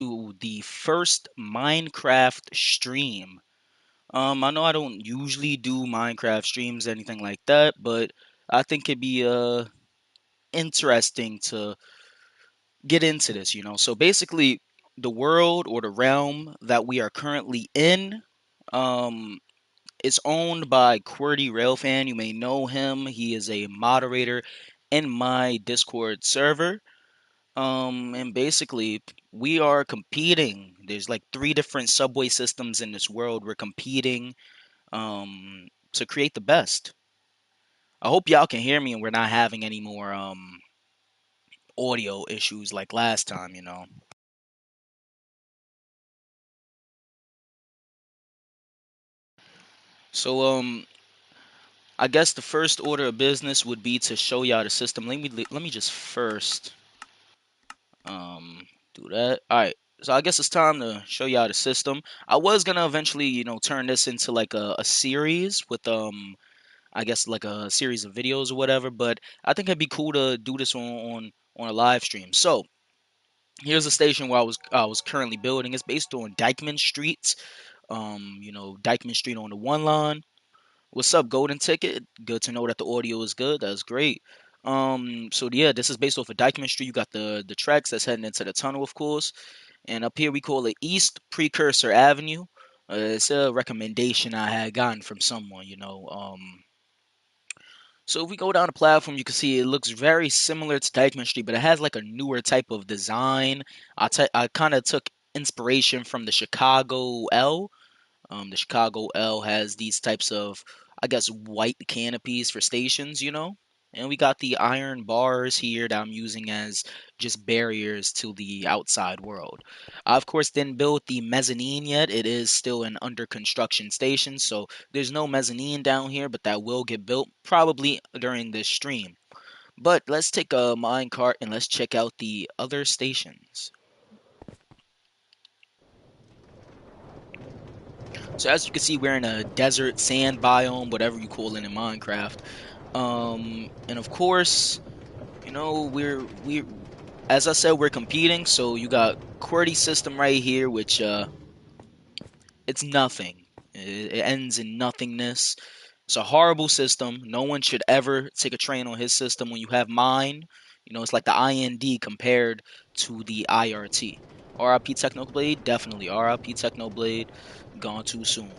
to the first Minecraft stream. I know I don't usually do Minecraft streams, anything like that, but I think it'd be interesting to get into this, you know. So basically, the world or the realm that we are currently in, um, is owned by QWERTY Railfan. You may know him. He is a moderator in my Discord server. And basically, we are competing. There's like three different subway systems in this world. We're competing to create the best. I hope y'all can hear me and we're not having any more audio issues like last time, you know. So I guess the first order of business would be to show y'all the system. Let me just first do that. All right. So I guess it's time to show y'all the system. I was gonna eventually, you know, turn this into like a series with I guess like a series of videos or whatever, but I think it'd be cool to do this on a live stream. So here's a station where I was currently building. It's based on Dykeman Street. You know, Dykeman Street on the one line. What's up, Golden Ticket? Good to know that the audio is good. That's great. So yeah, this is based off of Dykeman Street. You got the tracks that's heading into the tunnel, of course, and up here we call it East Precursor Avenue. It's a recommendation I had gotten from someone, you know. So if we go down the platform, you can see it looks very similar to Dykeman Street, but it has like a newer type of design. I kind of took inspiration from the Chicago L. The Chicago L has these types of, I guess, white canopies for stations, you know? And we got the iron bars here that I'm using as just barriers to the outside world. I, of course, didn't build the mezzanine yet. It is still an under construction station, so there's no mezzanine down here, but that will get built probably during this stream. But let's take a minecart and let's check out the other stations. So as you can see, we're in a desert sand biome, whatever you call it in Minecraft. And of course, you know, we as I said, we're competing. So you got QWERTY system right here, which it's nothing. It ends in nothingness. It's a horrible system. No one should ever take a train on his system. When you have mine, you know, it's like the IND compared to the IRT. RIP Technoblade, definitely RIP Technoblade. Gone too soon.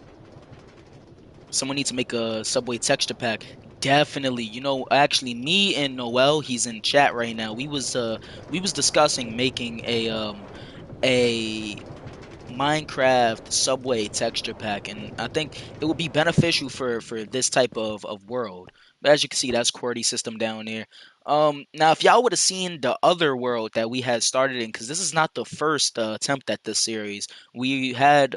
Someone needs to make a Subway texture pack. Definitely. You know, actually me and Noel, he's in chat right now. We was discussing making a Minecraft Subway texture pack, and I think it would be beneficial for this type of world. But as you can see, that's QWERTY system down there. Now if y'all would have seen the other world that we had started in, because this is not the first attempt at this series. We had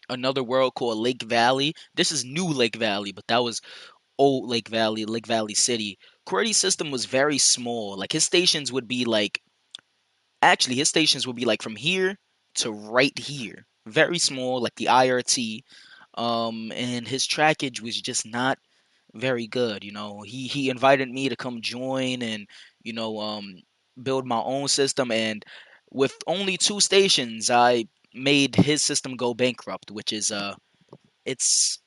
another world called Lake Valley. This is new Lake Valley, but that was old Lake Valley, Lake Valley City. QWERTY's system was very small. Like his stations would be like actually his stations would be like from here to right here. Very small, like the IRT. And his trackage was just not very good. You know, he invited me to come join and you know build my own system, and with only two stations, I made his system go bankrupt, which is it's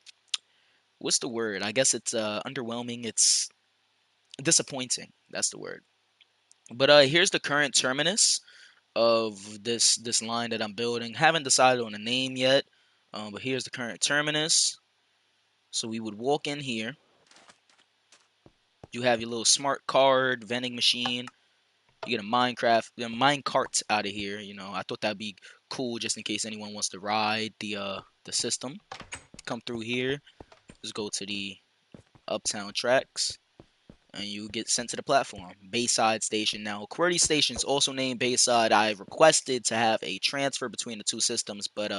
what's the word? I guess it's underwhelming. It's disappointing. That's the word. But here's the current terminus of this line that I'm building. Haven't decided on a name yet. But here's the current terminus. So we would walk in here. You have your little smart card vending machine. You get a Minecraft, the mine carts out of here. You know, I thought that'd be cool just in case anyone wants to ride the system. Come through here. Just go to the Uptown tracks, and you get sent to the platform. Bayside Station. Now, QWERTY Station is also named Bayside. I requested to have a transfer between the two systems, but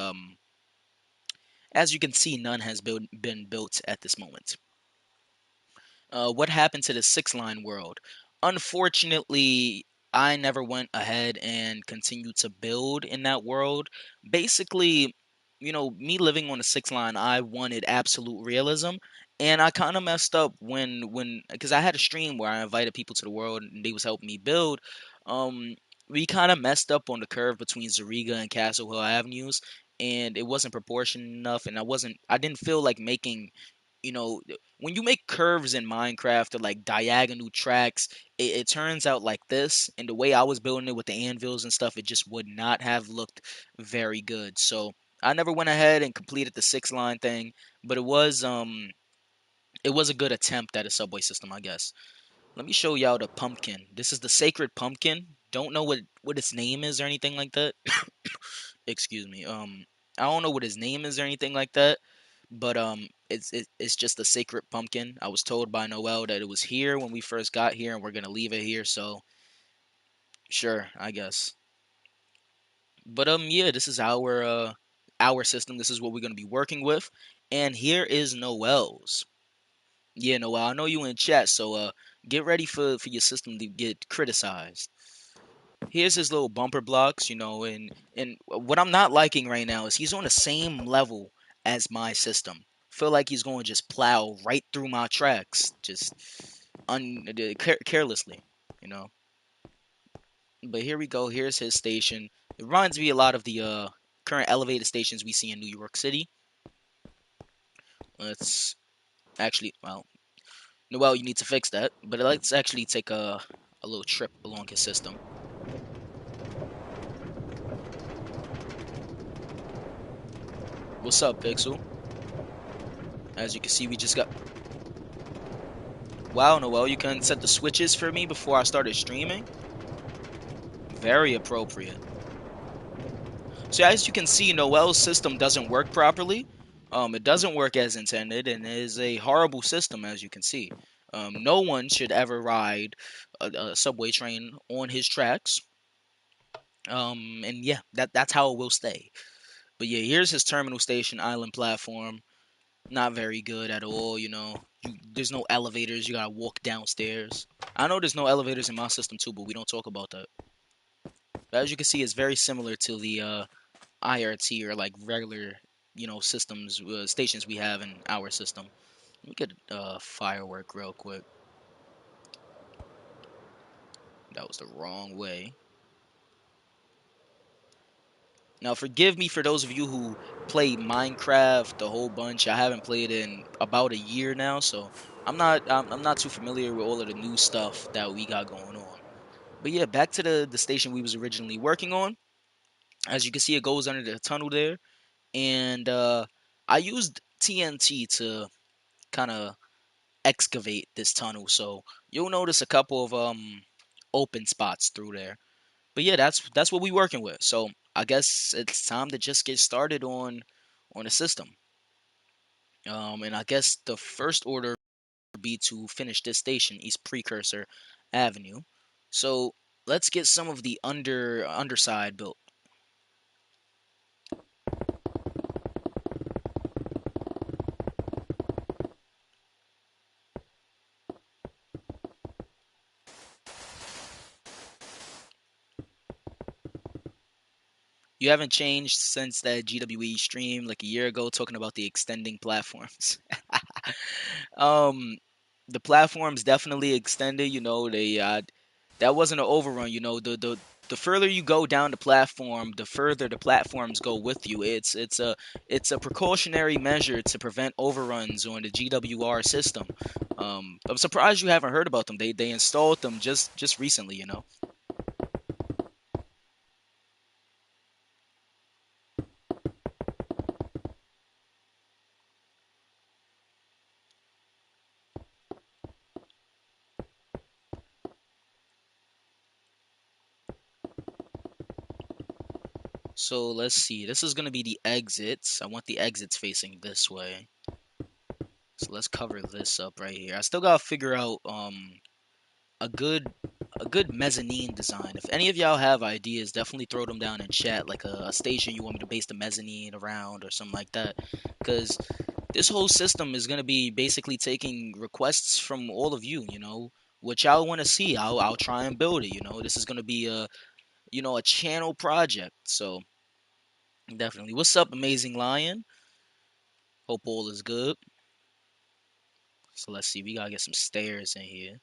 as you can see, none has been built at this moment. What happened to the six line world? Unfortunately, I never went ahead and continued to build in that world. Basically, you know, me living on the six line, I wanted absolute realism, and I kind of messed up when because I had a stream where I invited people to the world and they was helping me build. Um, we kind of messed up on the curve between Zariga and Castle Hill Avenues, and it wasn't proportioned enough, and I didn't feel like making, when you make curves in Minecraft or like diagonal tracks, it turns out like this, and the way I was building it with the anvils and stuff, it just would not have looked very good. So I never went ahead and completed the 6 line thing, but it was a good attempt at a subway system, I guess. Let me show y'all the pumpkin. This is the sacred pumpkin. Don't know what its name is or anything like that. Excuse me. I don't know what his name is or anything like that. But it's just a sacred pumpkin. I was told by Noel that it was here when we first got here, and we're gonna leave it here. So sure, I guess. But yeah, this is our system. This is what we're gonna be working with. And here is Noel's. Yeah, Noel, I know you in chat, so get ready for your system to get criticized. Here's his little bumper blocks, and what I'm not liking right now is he's on the same level as my system. Feel like he's going to just plow right through my tracks, just carelessly, you know. But here we go. Here's his station. It reminds me a lot of the current elevated stations we see in New York City. Let's actually, well, Noel, you need to fix that. But let's actually take a little trip along his system. What's up, Pixel? As you can see, we just got. Wow, Noel, you can set the switches for me before I started streaming? Very appropriate. So as you can see, Noel's system doesn't work properly. It doesn't work as intended, and it is a horrible system, as you can see. No one should ever ride a subway train on his tracks. And yeah, that's how it will stay. But yeah, here's his terminal station island platform. Not very good at all, there's no elevators. You gotta walk downstairs. I know there's no elevators in my system too, but we don't talk about that. But as you can see, it's very similar to the IRT or like regular, systems, stations we have in our system. Let me get firework real quick. That was the wrong way. Now, forgive me for those of you who play Minecraft a whole bunch. I haven't played in about a year now, so I'm not too familiar with all of the new stuff that we got going on. But yeah, back to the station we was originally working on. As you can see, it goes under the tunnel there, and I used TNT to kind of excavate this tunnel, so you'll notice a couple of open spots through there. But yeah, that's what we working with. So I guess it's time to just get started on the system. And I guess the first order would be to finish this station, East Precursor Avenue. So let's get some of the underside built. You haven't changed since that GWE stream like a year ago talking about the extending platforms. um the platforms definitely extended, they that wasn't an overrun, the further you go down the platform, the further the platforms go with you. It's a precautionary measure to prevent overruns on the GWR system. I'm surprised you haven't heard about them. They installed them just recently. So let's see. This is gonna be the exits. I want the exits facing this way. So let's cover this up right here. I still gotta figure out a good a good mezzanine design. If any of y'all have ideas, definitely throw them down in chat. Like a station you want me to base the mezzanine around or something like that. Because this whole system is gonna be basically taking requests from all of you. What y'all want to see. I'll try and build it. This is gonna be a channel project. So definitely. What's up, Amazing Lion? Hope all is good. So let's see. We gotta get some stairs in here.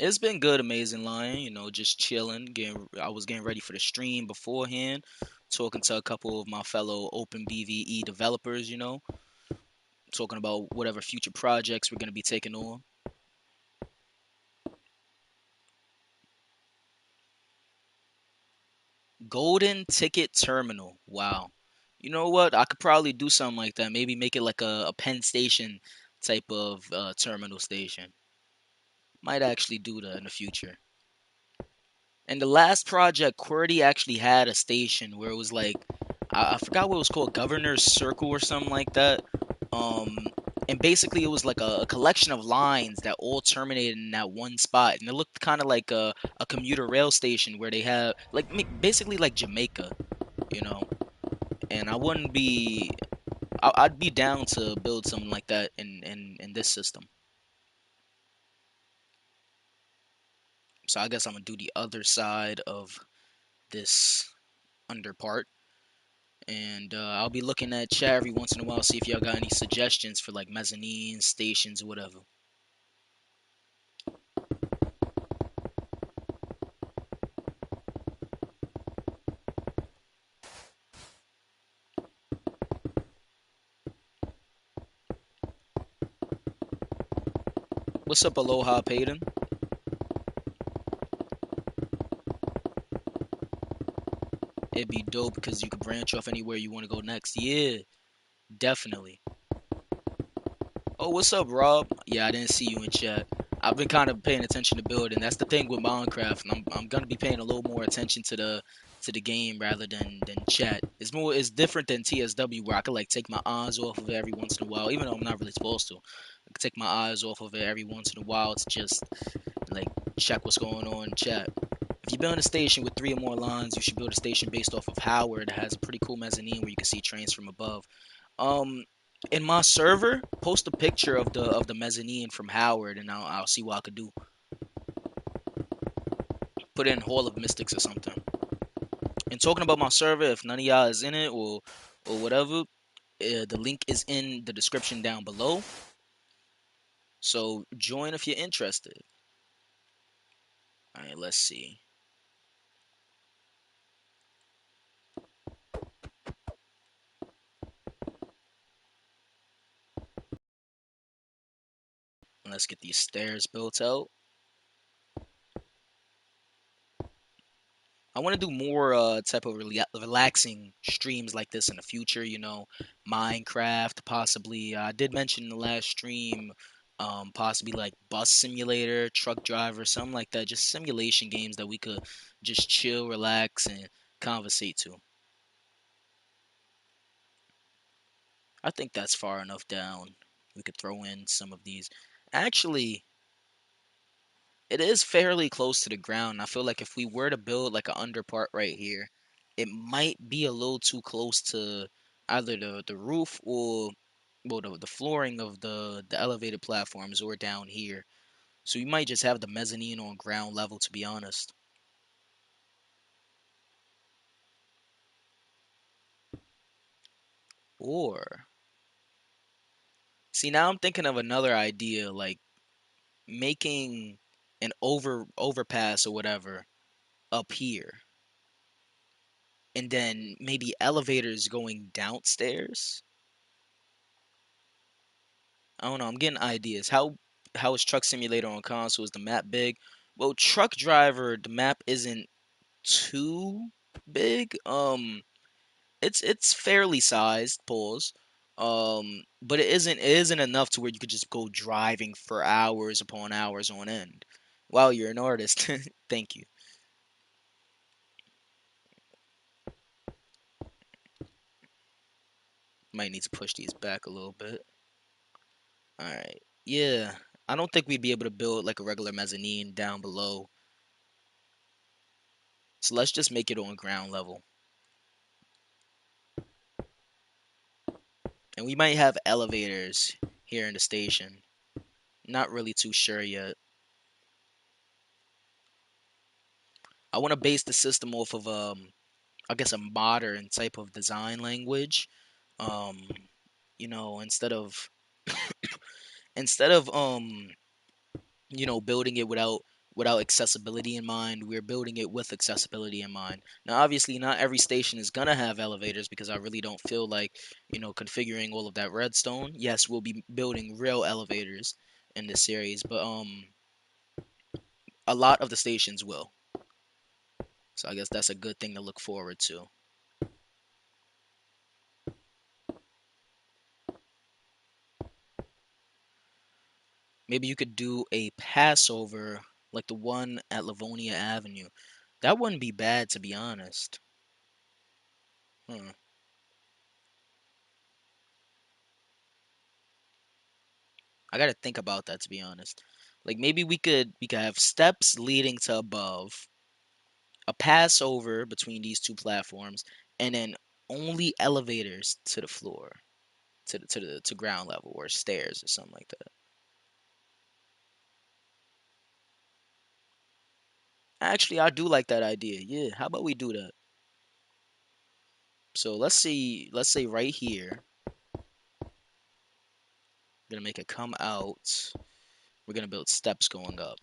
It's been good, amazing lion. Just chilling. I was getting ready for the stream beforehand, talking to a couple of my fellow Open BVE developers. Talking about whatever future projects we're gonna be taking on. Golden ticket terminal. Wow. You know what? I could probably do something like that. Maybe make it like a Penn Station type of terminal station. Might actually do that in the future. And the last project, QWERTY actually had a station where it was like, I forgot what it was called, Governor's Circle or something like that. Um, and basically it was like a collection of lines that all terminated in that one spot, and it looked kind of like a commuter rail station where they have like basically like Jamaica, you know. And I'd be down to build something like that in this system. So I guess I'm gonna do the other side of this under part. And I'll be looking at chat every once in a while, see if y'all got any suggestions for like mezzanine stations or whatever. What's up, Aloha Payton? It'd be dope because you could branch off anywhere you want to go next. Yeah, definitely. Oh, what's up, Rob? Yeah, I didn't see you in chat. I've been kind of paying attention to building. That's the thing with Minecraft, and I'm gonna be paying a little more attention to the game rather than chat. It's different than TSW where I could like take my eyes off of it every once in a while, even though I'm not really supposed to. I could take my eyes off of it every once in a while to just like check what's going on in chat. If you build a station with three or more lines, you should build a station based off of Howard that has a pretty cool mezzanine where you can see trains from above. Um, in my server, post a picture of the mezzanine from Howard, and I'll see what I could do. Put in Hall of Mystics or something. And talking about my server, if none of y'all is in it or whatever, the link is in the description down below. So join if you're interested. All right, let's see. Let's get these stairs built out. I want to do more type of relaxing streams like this in the future. Minecraft possibly. I did mention in the last stream, possibly like bus simulator, truck driver, something like that. Just simulation games that we could just chill, relax, and conversate to. I think that's far enough down. We could throw in some of these. Actually, it is fairly close to the ground. I feel like if we were to build like an underpart right here, it might be a little too close to either the roof or well the flooring of the elevated platforms or down here. So we might just have the mezzanine on ground level to be honest. Or see now I'm thinking of another idea like making an overpass or whatever up here and then maybe elevators going downstairs. I don't know. I'm getting ideas. How is Truck Simulator on console? Is the map big? Well, Truck Driver, the map isn't too big. It's fairly sized. Pause. But it isn't enough to where you could just go driving for hours upon hours on end. Wow, you're an artist. Thank you. Might need to push these back a little bit. All right. Yeah. I don't think we'd be able to build like a regular mezzanine down below. So let's just make it on ground level. And we might have elevators here in the station. Not really too sure yet. I want to base the system off of I guess a modern type of design language. Um, instead of building it without without accessibility in mind. We're building it with accessibility in mind. Now, obviously, not every station is gonna have elevators because I really don't feel like, configuring all of that redstone. Yes, we'll be building real elevators in this series, but a lot of the stations will. So I guess that's a good thing to look forward to. Maybe you could do a Passover like the one at Livonia Avenue. That wouldn't be bad, to be honest. Hmm. I gotta think about that, to be honest. Like maybe we could have steps leading to above, a Passover between these two platforms, and then only elevators to the floor, to ground level or stairs or something like that. Actually, I do like that idea. Yeah, how about we do that? So let's say right here, we're gonna make it come out. We're gonna build steps going up.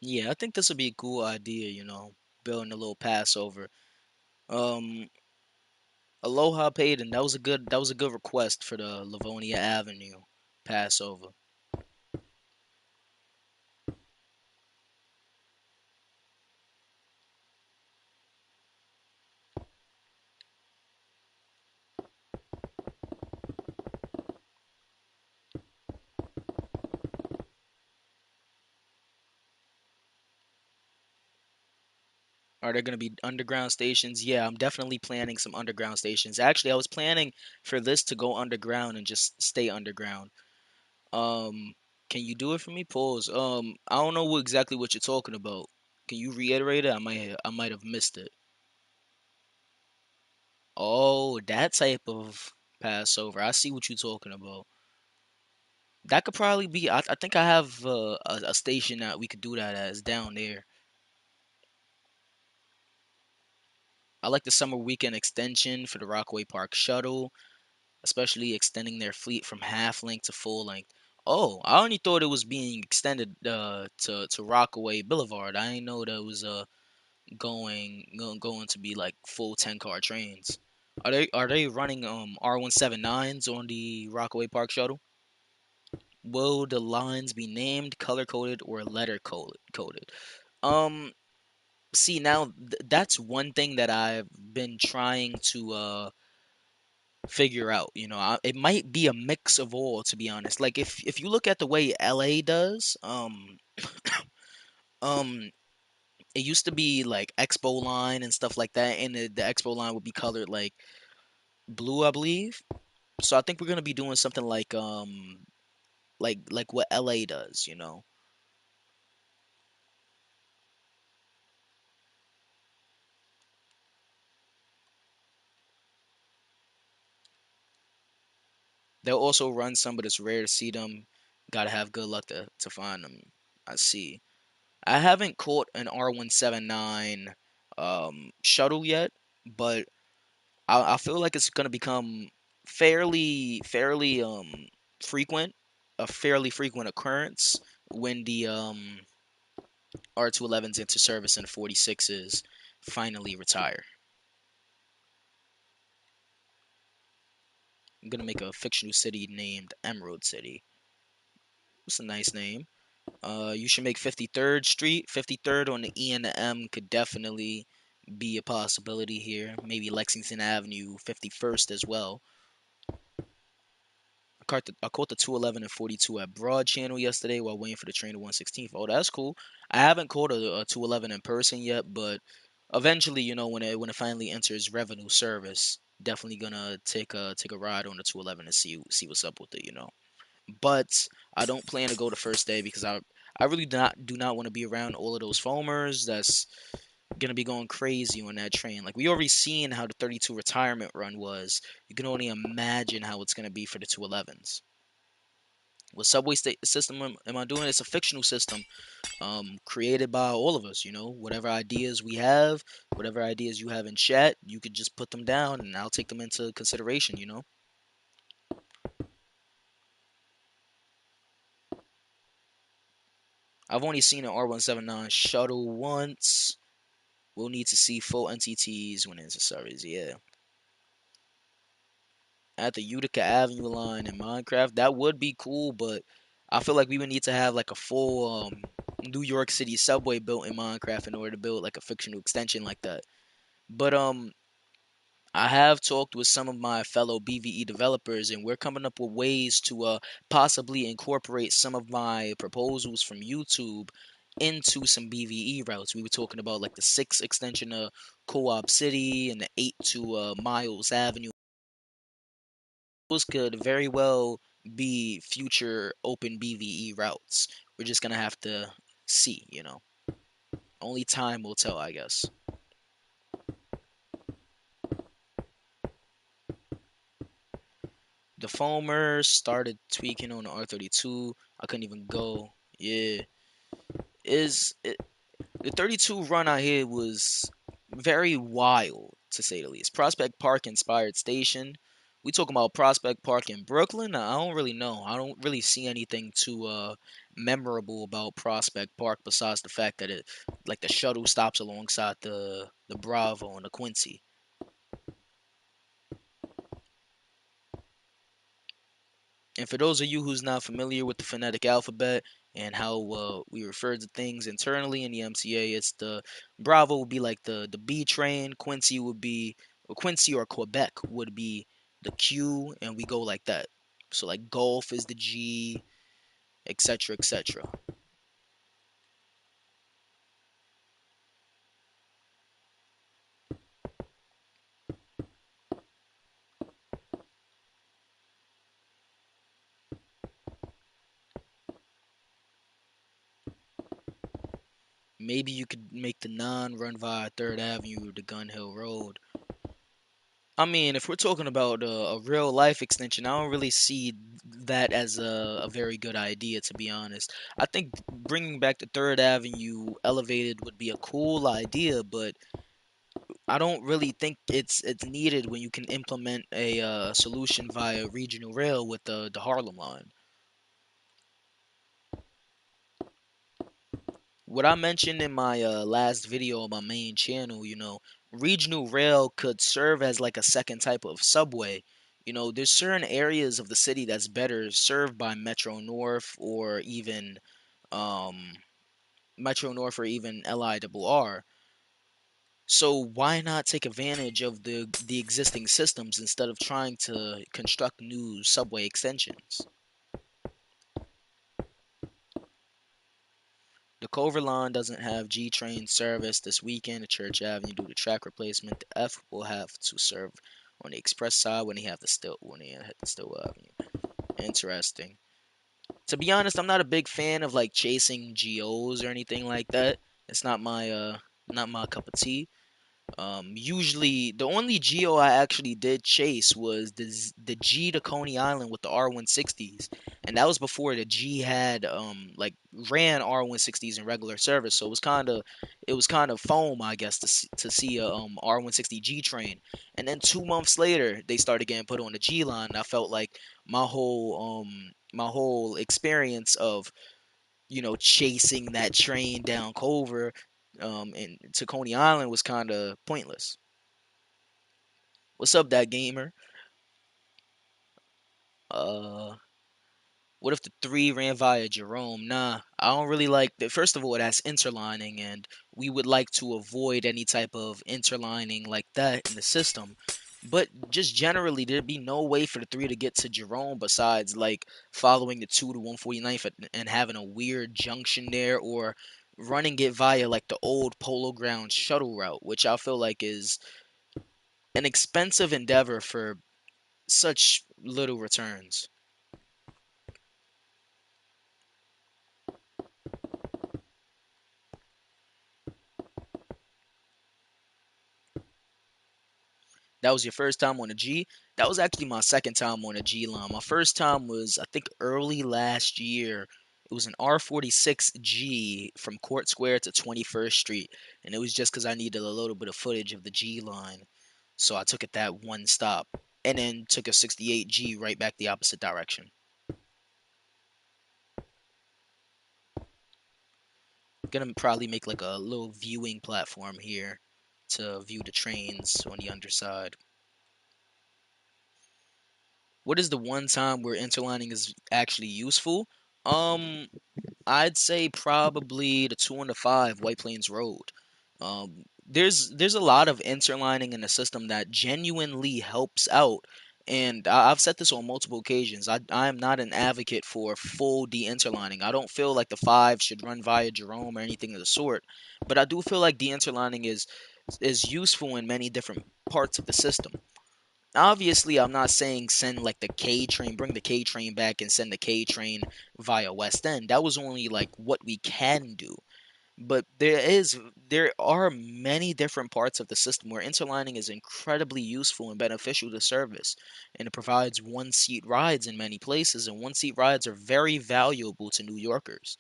Yeah, I think this would be a cool idea, building a little Passover. Um, Aloha paid, and that was a good request for the Livonia Avenue Passover. Are there gonna be underground stations? Yeah, I'm definitely planning some underground stations. Actually, I was planning for this to go underground and just stay underground. Um, can you do it for me? Pause. I don't know exactly what you're talking about. Can you reiterate it? I might have missed it. Oh, that type of Passover. I see what you're talking about. That could probably be. I think I have a station that we could do that at. It's down there. I like the summer weekend extension for the Rockaway Park shuttle, especially extending their fleet from half length to full length. Oh, I only thought it was being extended to Rockaway Boulevard. I didn't know that it was going to be like full 10-car trains. Are they running R179s on the Rockaway Park shuttle? Will the lines be named, color coded, or letter coded? Um, See now that's one thing that I've been trying to figure out. It might be a mix of all, to be honest. Like if you look at the way LA does, um, it used to be like Expo line and stuff like that, and the Expo line would be colored like blue, I believe. So I think we're gonna be doing something like what LA does. They'll also run some, but it's rare to see them. Gotta have good luck to find them. I see. I haven't caught an R179 shuttle yet, but I feel like it's gonna become fairly frequent, a fairly frequent occurrence when the R211s enter service and 46s finally retire. I'm gonna make a fictional city named Emerald City. It's a nice name. You should make 53rd Street. 53rd on the E and the M could definitely be a possibility here. Maybe Lexington Avenue, 51st as well. I caught the 211 and 42 at Broad Channel yesterday while waiting for the train to 116th. Oh, that's cool. I haven't caught a 211 in person yet, but eventually, when it finally enters revenue service, Definitely gonna take a ride on the 211 and see what's up with it. But I don't plan to go the first day because I really do not want to be around all of those foamers that's gonna be going crazy on that train. Like we already seen how the 32 retirement run was. You can only imagine how it's gonna be for the 211s. What subway system am I doing? It's a fictional system, created by all of us. Whatever ideas we have, whatever ideas you have in chat, you could just put them down, and I'll take them into consideration. I've only seen an R179 shuttle once. We'll need to see full NTTs when it's a service. Yeah, at the Utica Avenue line in Minecraft, that would be cool, but I feel like we would need to have like a full New York City subway built in Minecraft in order to build like a fictional extension like that. But I have talked with some of my fellow BVE developers, and we're coming up with ways to possibly incorporate some of my proposals from YouTube into some BVE routes. We were talking about like the 6 extension of Co-op City and the 8 to Miles Avenue. Those could very well be future open BVE routes. We're just gonna have to see. Only time will tell, I guess. The foamer started tweaking on the R32. I couldn't even go. Yeah, is it, the 32 run I had was very wild to say the least. Prospect Park inspired station. We talking about Prospect Park in Brooklyn? I don't really know. I don't really see anything too memorable about Prospect Park besides the fact that it like the shuttle stops alongside the Bravo and the Quincy. And for those of you who's not familiar with the phonetic alphabet and how we refer to things internally in the MCA, it's the Bravo would be like the B train, Quincy would be, or Quincy or Quebec would be the Q, and we go like that. So like Gulf is the G, etc., etc. Maybe you could make the non-run via Third Avenue to Gun Hill Road. I mean, if we're talking about a real life extension, I don't really see that as a very good idea, to be honest. I think bringing back the Third Avenue elevated would be a cool idea, but I don't really think it's needed when you can implement a solution via regional rail with the Harlem line. What I mentioned in my last video on my main channel, regional rail could serve as like a second type of subway. There's certain areas of the city that's better served by um, Metro North or even LIRR. So why not take advantage of the existing systems instead of trying to construct new subway extensions? The Culver line doesn't have G train service this weekend at Church Avenue due to track replacement. The F will have to serve on the express side when they hit the Still Avenue. Interesting. To be honest, I'm not a big fan of like chasing GOs or anything like that. It's not my cup of tea. Usually the only Geo I actually did chase was the G to Coney Island with the R160s, and that was before the G had like ran R160s in regular service, so it was kind of foam, I guess, to see a R160 G train, and then 2 months later they started getting put on the G line. And I felt like my whole experience of chasing that train down Culver and to Coney Island was kind of pointless. What's up, that gamer? Uh, what if the three ran via Jerome? Nah, I don't really like that. First of all, that's interlining, and we would like to avoid any type of interlining like that in the system. But just generally, there'd be no way for the three to get to Jerome besides like following the 2 to 149th and having a weird junction there, or running it via like the old Polo Ground shuttle route, which I feel like is an expensive endeavor for such little returns. That was your first time on a G. That was actually my second time on a G line. My first time was, I think, early last year. It was an R46 G from Court Square to 21st Street, and it was just because I needed a little bit of footage of the G line, so I took it that one stop, and then took a 68 G right back the opposite direction. Gonna probably make like a little viewing platform here to view the trains on the underside. What is the one time where interlining is actually useful? Um, I'd say probably the 2 and the 5 White Plains Road. There's a lot of interlining in the system that genuinely helps out, and I've said this on multiple occasions. I am not an advocate for full de-interlining. I don't feel like the 5 should run via Jerome or anything of the sort, but I do feel like de-interlining is useful in many different parts of the system. Obviously, I'm not saying send like the K train, bring the K train back and send the K train via West End. That was only like what we can do. But there are many different parts of the system where interlining is incredibly useful and beneficial to service, and it provides one seat rides in many places, and one seat rides are very valuable to New Yorkers.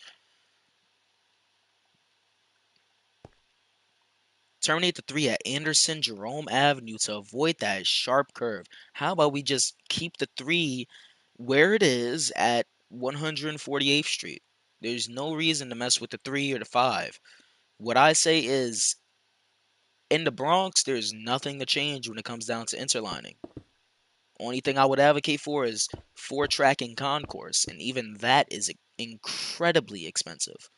Terminate the 3 at Anderson Jerome Avenue to avoid that sharp curve. How about we just keep the 3 where it is at 148th Street? There's no reason to mess with the 3 or the 5. What I say is, in the Bronx, there's nothing to change when it comes down to interlining. Only thing I would advocate for is 4 tracking concourse, and even that is incredibly expensive.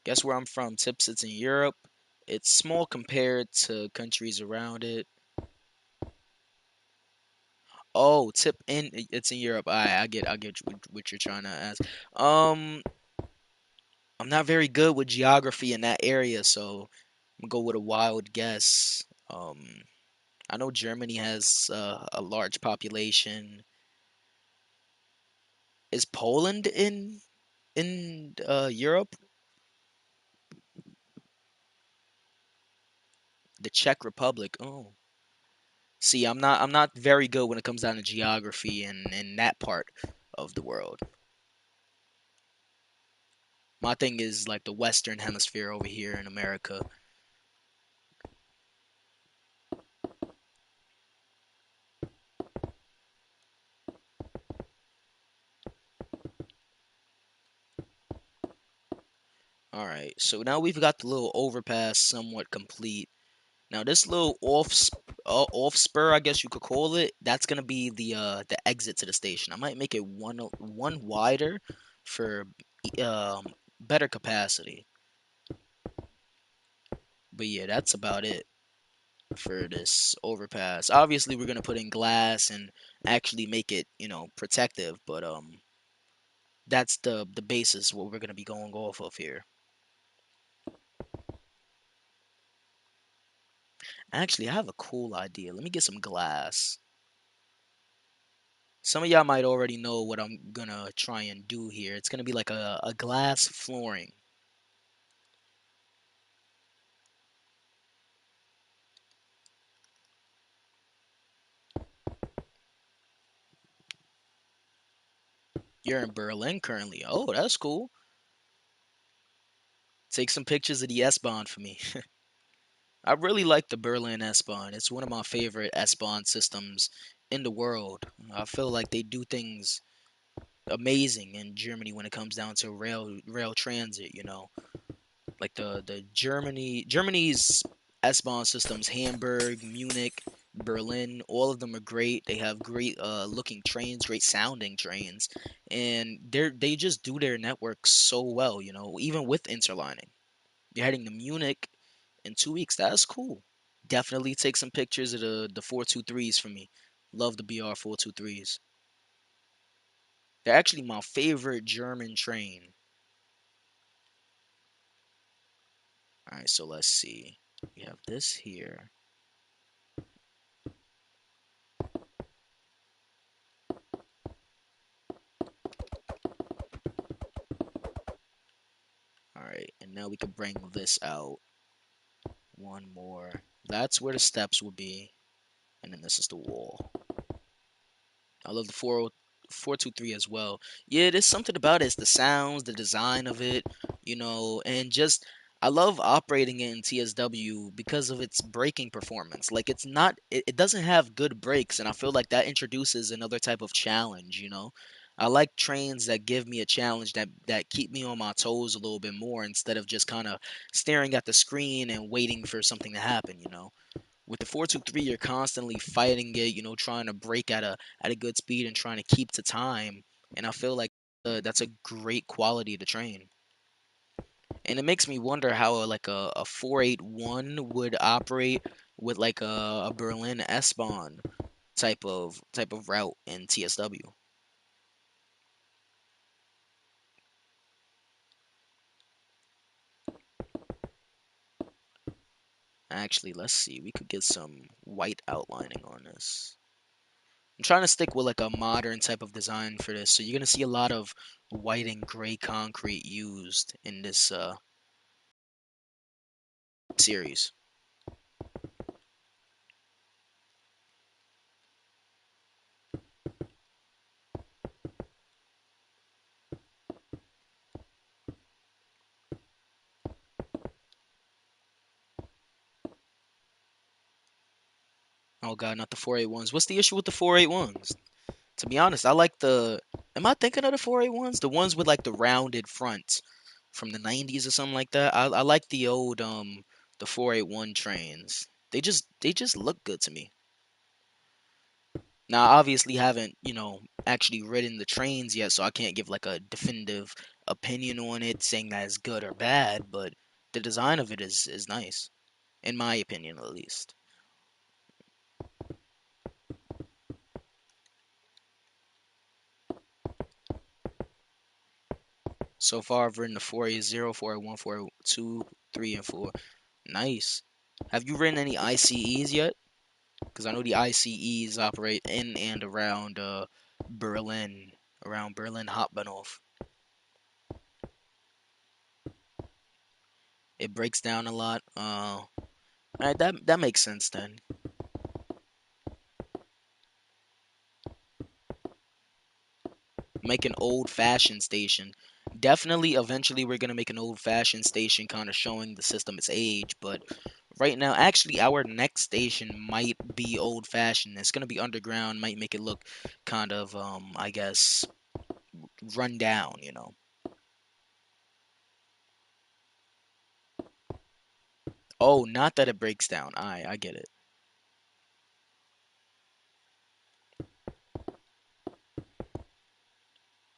Guess where I'm from? Tip sits in Europe. It's small compared to countries around it. Oh, tip in it's in Europe. I get what you're trying to ask. Um, I'm not very good with geography in that area, so I'm gonna go with a wild guess. I know Germany has a large population. Is Poland in Europe? The Czech Republic. Oh, see, I'm not very good when it comes down to geography and in that part of the world. My thing is like the Western Hemisphere over here in America. All right, so now we've got the little overpass somewhat complete. Now this little off spur, I guess you could call it, that's gonna be the exit to the station. I might make it one wider for better capacity. But yeah, that's about it for this overpass. Obviously, we're gonna put in glass and actually make it, protective. But that's the basis what we're gonna be going off of here. Actually, I have a cool idea. Let me get some glass. Some of y'all might already know what I'm gonna try and do here. It's gonna be like a glass flooring. You're in Berlin currently. Oh, that's cool. Take some pictures of the S-Bahn for me. I really like the Berlin S-Bahn. It's one of my favorite S-Bahn systems in the world. I feel like they do things amazing in Germany when it comes down to rail transit. Like the Germany's S-Bahn systems, Hamburg, Munich, Berlin, all of them are great. They have great looking trains, great sounding trains, and they just do their network so well. Even with interlining. You're heading to Munich in 2 weeks. That's cool. Definitely take some pictures of the 423s for me. Love the BR 423s. They're actually my favorite German train. All right, so let's see. We have this here. All right, and now we can bring this out. One more. That's where the steps will be, and then this is the wall. I love the 423 as well. Yeah, there's something about it. It's the sounds, the design of it, and just I love operating it in TSW because of its braking performance. Like it doesn't have good brakes, and I feel like that introduces another type of challenge. I like trains that give me a challenge that keep me on my toes a little bit more instead of just kind of staring at the screen and waiting for something to happen. With the 423, you're constantly fighting it, trying to break at a good speed and trying to keep to time. And I feel like that's a great quality to train. And it makes me wonder how like a 481 would operate with like a Berlin S-Bahn type of route in TSW. Actually, let's see. We could get some white outlining on this. I'm trying to stick with like a modern type of design for this. So you're gonna see a lot of white and gray concrete used in this series. Oh god, not the 481s. What's the issue with the 481s? To be honest, I like the. Am I thinking of the 481s? The ones with like the rounded fronts from the 90s or something like that. I like the old the 481 trains. They just look good to me. Now, I obviously haven't, actually ridden the trains yet, so I can't give like a definitive opinion on it saying that it's good or bad, but the design of it is nice, in my opinion at least. So far, I've ridden the 480, 481, 482, 3, and 4. Nice. Have you ridden any ICEs yet? Because I know the ICEs operate in and around Berlin, around Berlin Hauptbahnhof. It breaks down a lot. Alright, that makes sense then. Make an old fashioned station. Definitely, eventually, we're gonna make an old fashioned station, kind of showing the system its age. But right now, actually, our next station might be old fashioned. It's gonna be underground. Might make it look kind of, I guess, run down. Oh, not that it breaks down. I get it.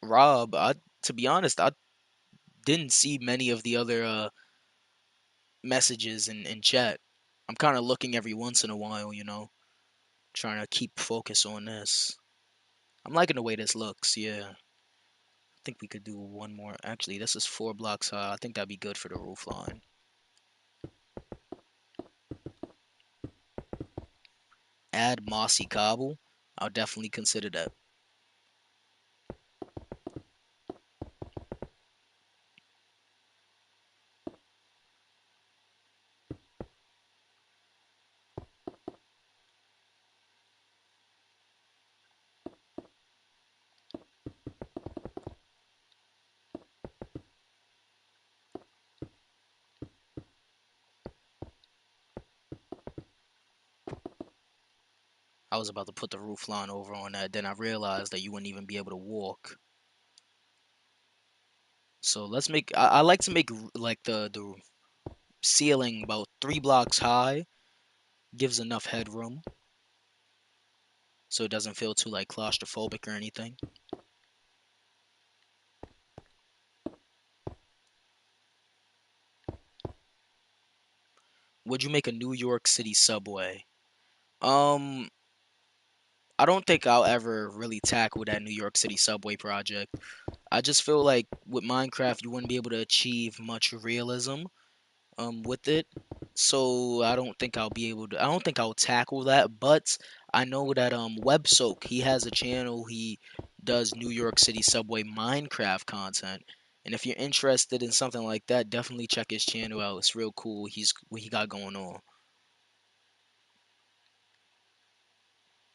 Rob, to be honest, I didn't see many of the other messages in chat. I'm kind of looking every once in a while, trying to keep focus on this. I'm liking the way this looks. Yeah, I think we could do one more. Actually, this is 4 blocks high. I think that'd be good for the roof line. Add mossy cobble. I'll definitely consider that. I was about to put the roof line over on that, then I realized that you wouldn't even be able to walk. So let's make. I like to make like the ceiling about 3 blocks high. Gives enough headroom, so it doesn't feel too like claustrophobic or anything. Would you make a New York City subway? Um, I don't think I'll ever really tackle that New York City subway project. I just feel like with Minecraft, you wouldn't be able to achieve much realism with it. So I don't think I'll be able to. I don't think I'll tackle that. But I know that WebSoak, he has a channel. He does New York City subway Minecraft content. And if you're interested in something like that, definitely check his channel out. It's real cool. He's what he got going on.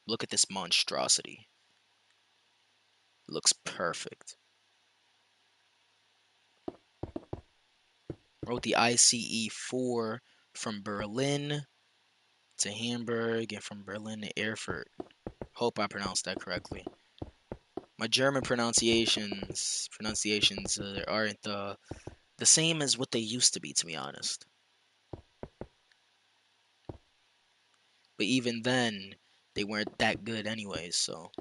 Look at this monstrosity. Looks perfect. Wrote the ICE 4 from Berlin to Hamburg and from Berlin to Erfurt. Hope I pronounced that correctly. My German pronunciations aren't the same as what they used to be, to be honest. But even then, they weren't that good anyways. So, all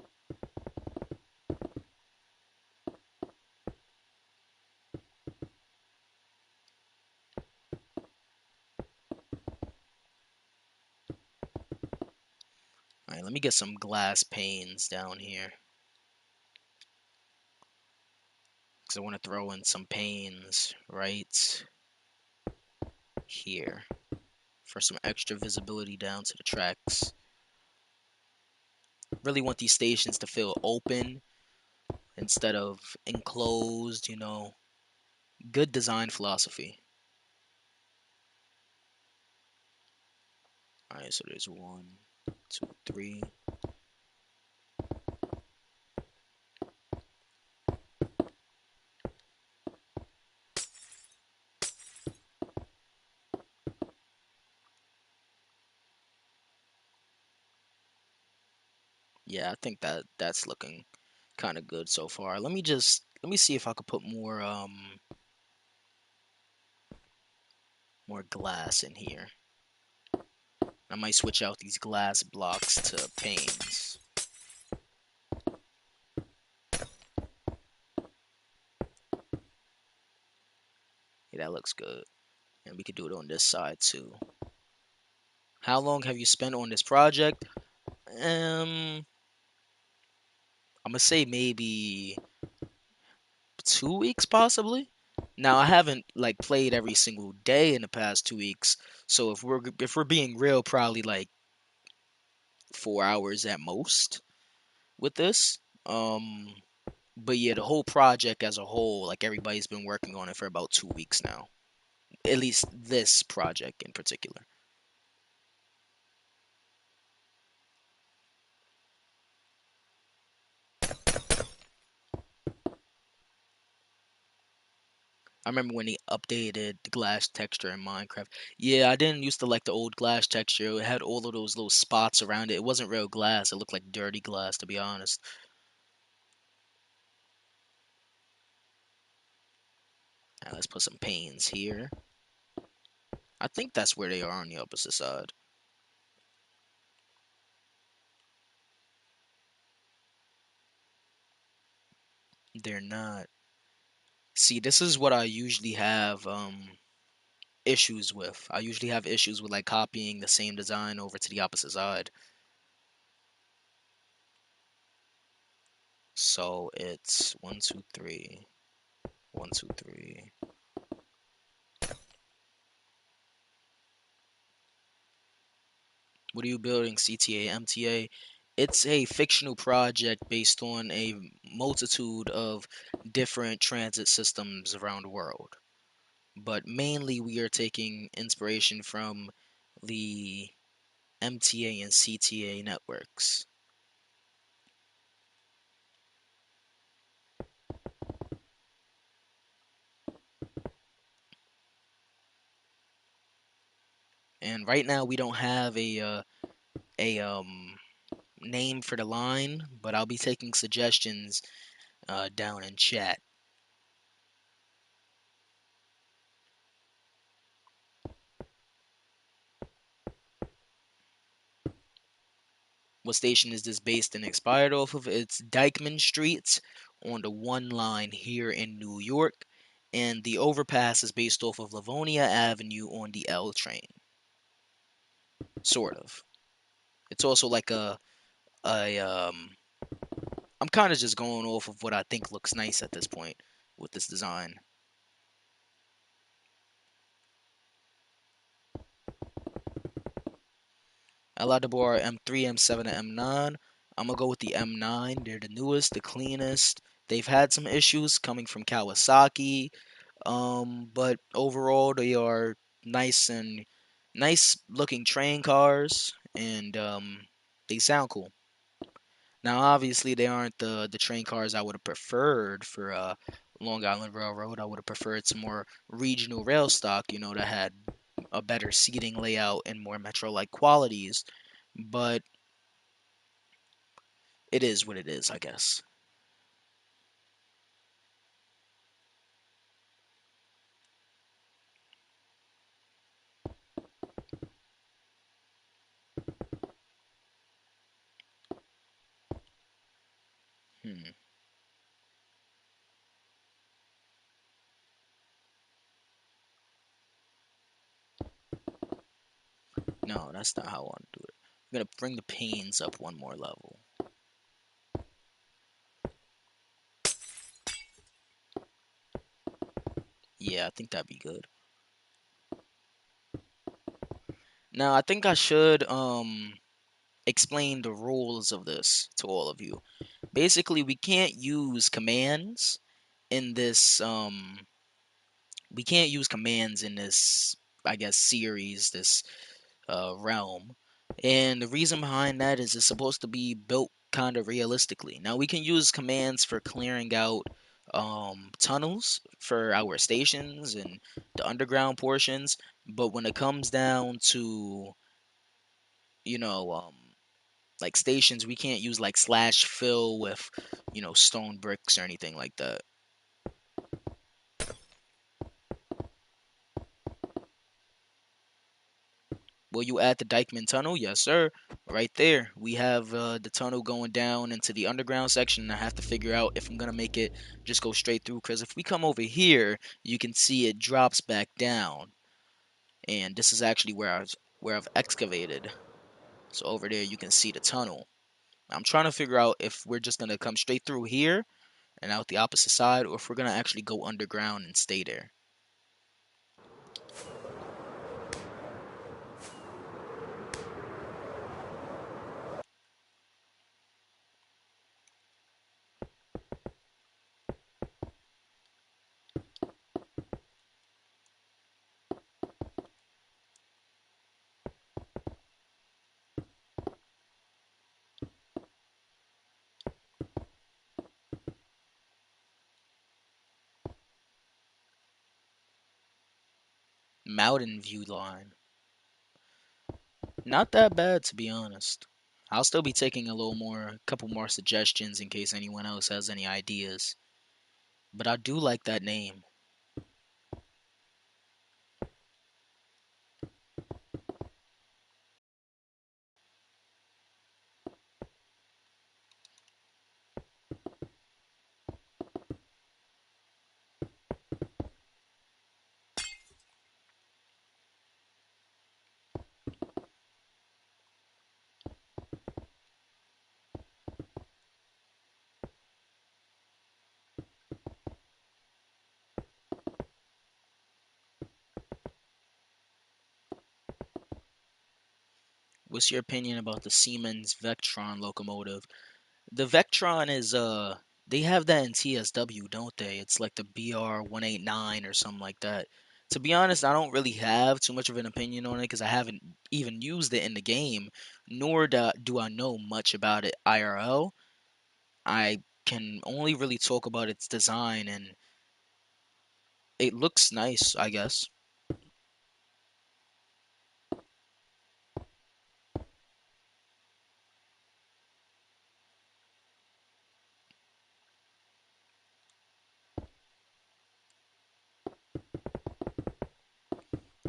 right, let me get some glass panes down here because I want to throw in some panes right here for some extra visibility down to the tracks. Really want these stations to feel open instead of enclosed, good design philosophy. All right, so there's one, two, three. Yeah, I think that's looking kind of good so far. Let me see if I could put more glass in here. I might switch out these glass blocks to panes. Yeah, that looks good. And we could do it on this side too. How long have you spent on this project? I'm gonna say maybe 2 weeks possibly. Now I haven't like played every single day in the past 2 weeks, so if we're being real, probably like 4 hours at most with this. But yeah, the whole project as a whole, like everybody's been working on it for about 2 weeks now. At least this project in particular. I remember when they updated the glass texture in Minecraft. Yeah, I didn't used to like the old glass texture. It had all of those little spots around it. It wasn't real glass. It looked like dirty glass, to be honest. Now let's put some panes here. I think that's where they are on the opposite side. They're not. See, this is what I usually have issues with. I usually have issues with like copying the same design over to the opposite side. So it's one, two, three, one, two, three. What are you building? CTA, MTA? It's a fictional project based on a multitude of different transit systems around the world. But mainly we are taking inspiration from the MTA and CTA networks. And right now we don't have a name for the line, but I'll be taking suggestions down in chat. What station is this based and expired off of? It's Dykeman Street on the one line here in New York, and the overpass is based off of Livonia Avenue on the L train, sort of. It's also like I I'm kind of just going off of what I think looks nice at this point with this design. I like to borrow M3, M7, and M9. I'm gonna go with the M9. They're the newest, the cleanest. They've had some issues coming from Kawasaki, but overall they are nice and nice looking train cars, and they sound cool. Now, obviously, they aren't the train cars I would have preferred for Long Island Railroad. I would have preferred some more regional rail stock, that had a better seating layout and more metro-like qualities. But it is what it is, I guess. Hmm. No, that's not how I want to do it. I'm gonna bring the panes up one more level. Yeah, I think that'd be good. Now, I think I should explain the rules of this to all of you. Basically, we can't use commands in this we can't use commands in this, I guess, series, this realm. And the reason behind that is it's supposed to be built kind of realistically. Now we can use commands for clearing out tunnels for our stations and the underground portions, but when it comes down to, you know, like stations, we can't use like slash fill with, stone bricks or anything like that. Will you add the Dykeman Tunnel? Yes, sir. Right there. We have the tunnel going down into the underground section. And I have to figure out if I'm going to make it just go straight through. Because if we come over here, you can see it drops back down. And this is actually where I've excavated. So over there, you can see the tunnel. I'm trying to figure out if we're just going to come straight through here and out the opposite side, or if we're going to actually go underground and stay there. Mountain view line. Not that bad, to be honest. I'll still be taking a couple more suggestions in case anyone else has any ideas. But I do like that name. What's your opinion about the Siemens Vectron locomotive? The Vectron is they have that in TSW, don't they? It's like the BR-189 or something like that. To be honest, I don't really have too much of an opinion on it because I haven't even used it in the game, nor do I know much about it IRL. I can only really talk about its design, and it looks nice, I guess.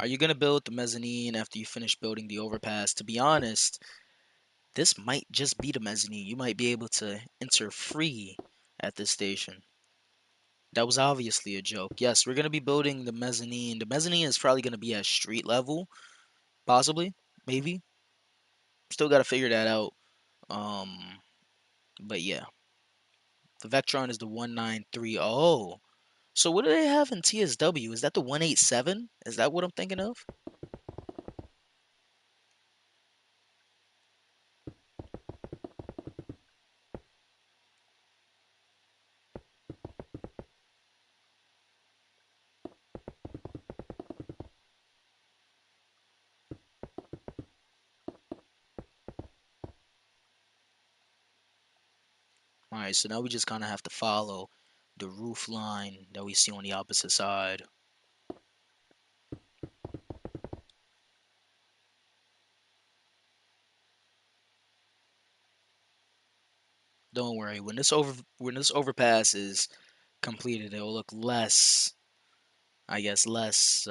Are you gonna build the mezzanine after you finish building the overpass? To be honest, this might just be the mezzanine. You might be able to enter free at this station. That was obviously a joke. Yes, we're gonna be building the mezzanine. The mezzanine is probably gonna be at street level, possibly, maybe. Still gotta figure that out. Um, but yeah, the Vectron is the 1930. So what do they have in TSW? Is that the 187? Is that what I'm thinking of? All right, so now we just kind of have to follow the roof line that we see on the opposite side. Don't worry, when this overpass is completed, it will look less, I guess, less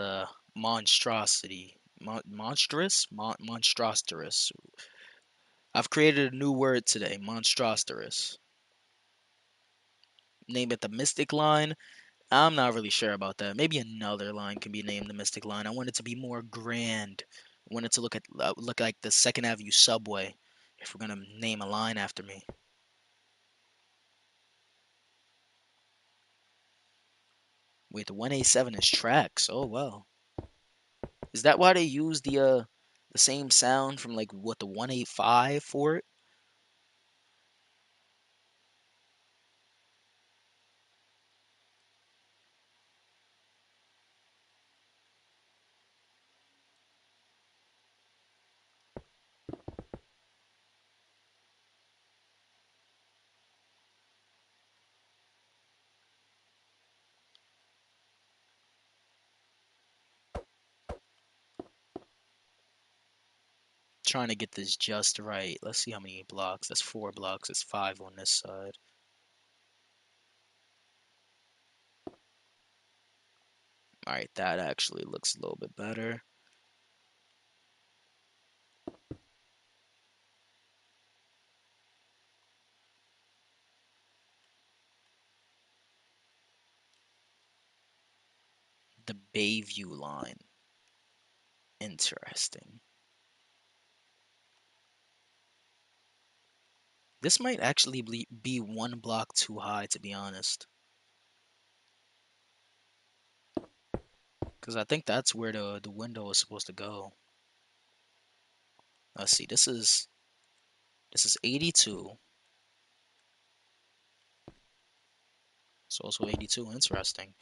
monstrosity, monstrositerous. I've created a new word today, monstrositerous. Name it the Mystic Line. I'm not really sure about that. Maybe another line can be named the Mystic Line. I want it to be more grand. I want it to look like the Second Avenue subway. If we're gonna name a line after me, wait, the 187 is tracks. Oh wow, is that why they use the same sound from like what the 185 for it? Trying to get this just right. Let's see how many blocks. That's 4 blocks. It's 5 on this side. All right, that actually looks a little bit better. The Bayview line. Interesting. This might actually be 1 block too high, to be honest. Because I think that's where the window is supposed to go. Let's see. This is 82. It's also 82. Interesting.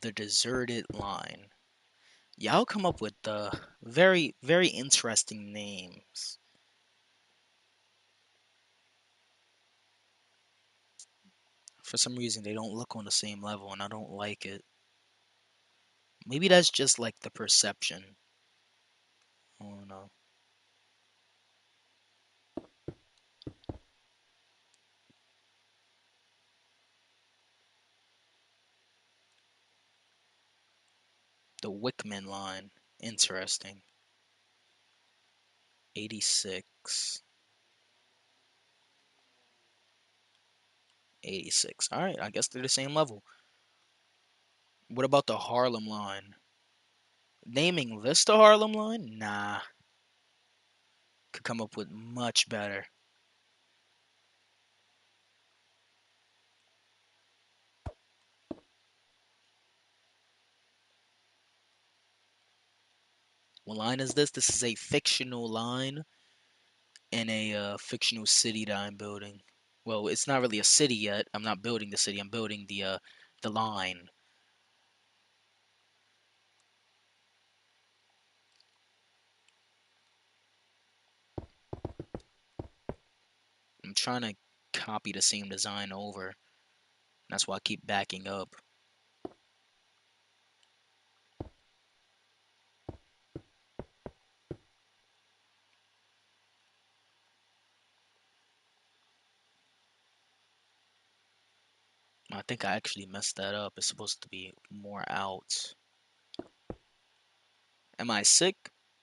The deserted line. Y'all come up with very, very interesting names. For some reason, they don't look on the same level, and I don't like it. Maybe that's just like the perception. I don't know. The Wickman line. Interesting. 86. 86. All right, I guess they're the same level. What about the Harlem line? Naming this the Harlem line? Nah, could come up with much better. What line is this? This is a fictional line in a fictional city that I'm building. Well, it's not really a city yet. I'm not building the city. I'm building the line. I'm trying to copy the same design over. That's why I keep backing up. I think I actually messed that up. It's supposed to be more out. Am I sick?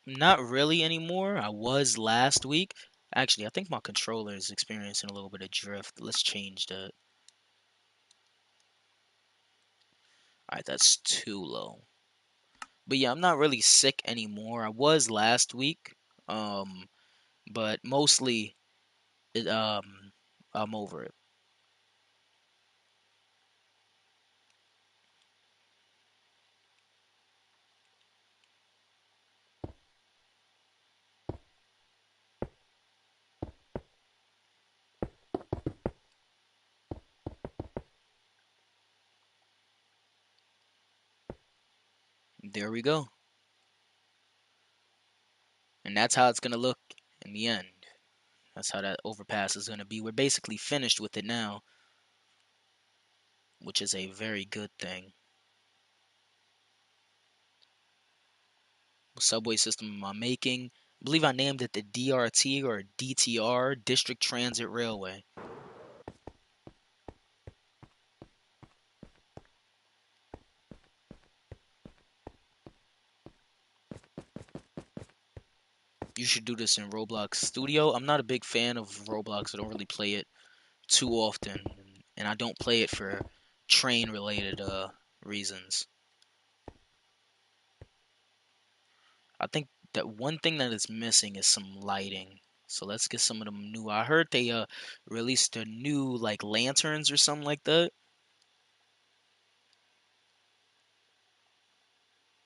Not really anymore. I was last week. Actually, I think my controller is experiencing a little bit of drift. Let's change that. Alright, that's too low. But yeah, I'm not really sick anymore. I was last week. Um, but mostly it I'm over it. There we go. And that's how it's gonna look in the end. That's how that overpass is gonna be. We're basically finished with it now, which is a very good thing. What subway system am I making? I believe I named it the DRT or DTR, District Transit Railway. You should do this in Roblox Studio. I'm not a big fan of Roblox. I don't really play it too often, and I don't play it for train related reasons. I think that one thing that is missing is some lighting. So let's get some of them new. I heard they released a new like lanterns or something like that.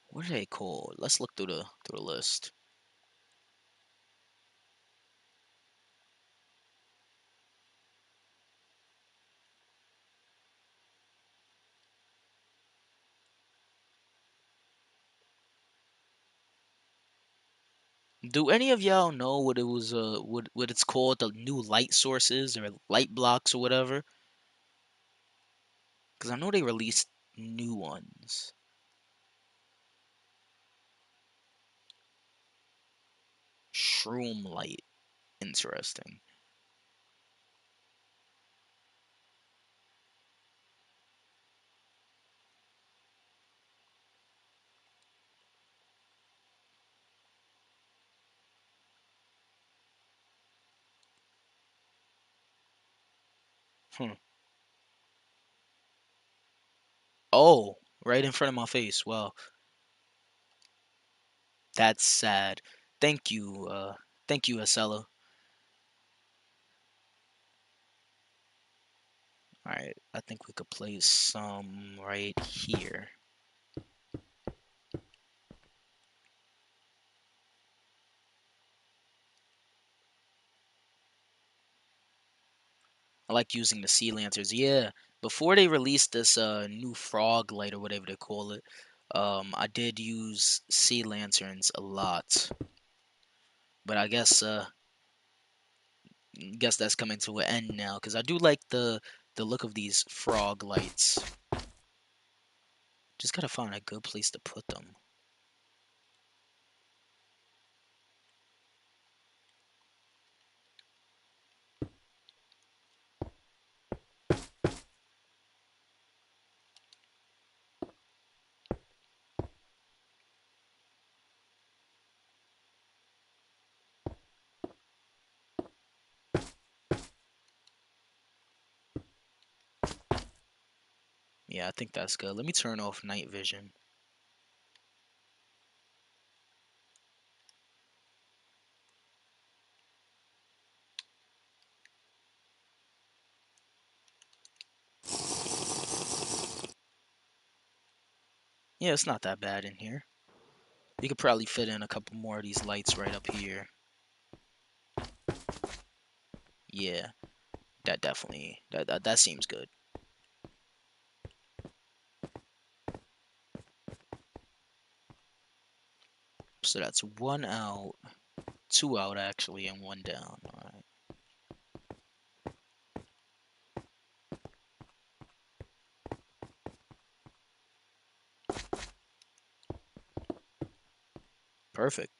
What are they called? Let's look through the list. Do any of y'all know what it was what it's called, the new light sources or light blocks or whatever? Cuz I know they released new ones. Shroom light. Interesting. Hmm. Oh, right in front of my face. Well, that's sad. Thank you, thank you, Acela. All right, I think we could place some right here. I like using the sea lanterns. Yeah, before they released this new frog light or whatever they call it, I did use sea lanterns a lot. But I guess that's coming to an end now because I do like the look of these frog lights. Just gotta find a good place to put them. Yeah, I think that's good. Let me turn off night vision. Yeah, it's not that bad in here. You could probably fit in a couple more of these lights right up here. Yeah, that definitely that seems good. So that's one out, two out actually, and one down. All right, perfect.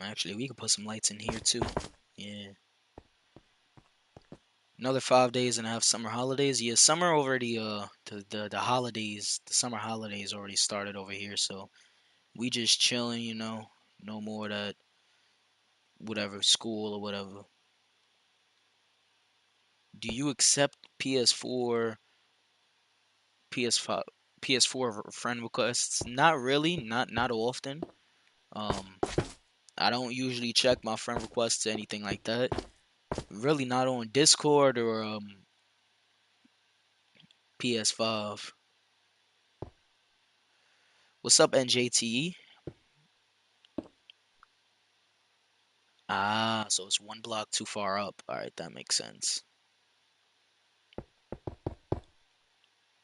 Actually, we could put some lights in here too. Yeah. Another 5 days and a half summer holidays. Yeah, summer already the holidays, the summer holidays already started over here, so we just chilling, no more of that whatever school or whatever. Do you accept PS4, PS5, PS4 friend requests? Not really, not often. Um, I don't usually check my friend requests or anything like that. Really, not on Discord or PS5. What's up, NJTE? Ah, so it's one block too far up. All right, that makes sense.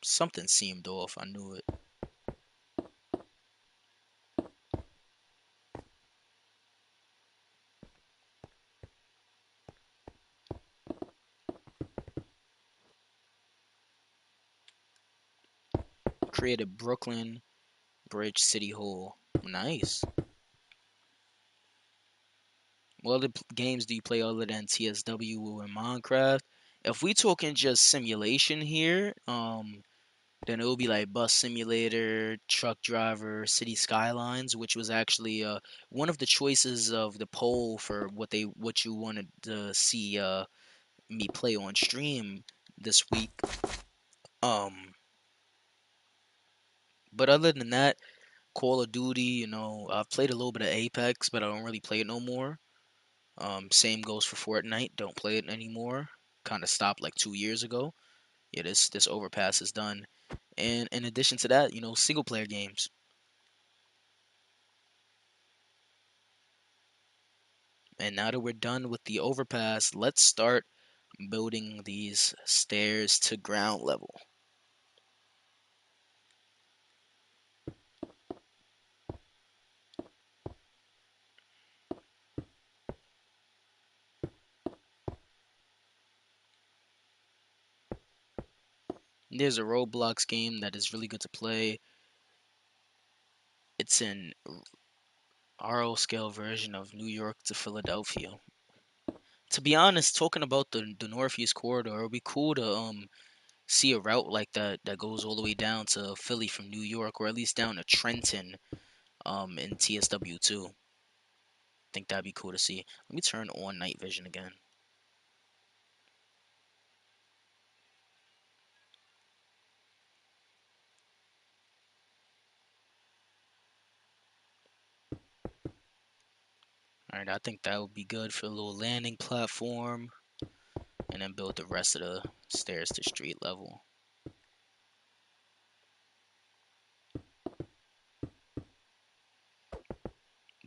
Something seemed off. I knew it. Created Brooklyn Bridge City Hall. Nice. What other games do you play other than TSW and Minecraft? If we talking just simulation here, then it will be like Bus Simulator, Truck Driver, City Skylines, which was actually one of the choices of the poll for what you wanted to see me play on stream this week. Um, but other than that, Call of Duty, I've played a little bit of Apex, but I don't really play it no more. Same goes for Fortnite. Don't play it anymore. Kind of stopped like 2 years ago. Yeah, this overpass is done. And in addition to that, single player games. And now that we're done with the overpass, let's start building these stairs to ground level. There's a Roblox game that is really good to play. It's an RO scale version of New York to Philadelphia. To be honest, talking about the Northeast corridor, it'd be cool to see a route like that goes all the way down to Philly from New York, or at least down to Trenton in TSW 2. Think that'd be cool to see. Let me turn on night vision again. All right, I think that would be good for a little landing platform, and then build the rest of the stairs to street level.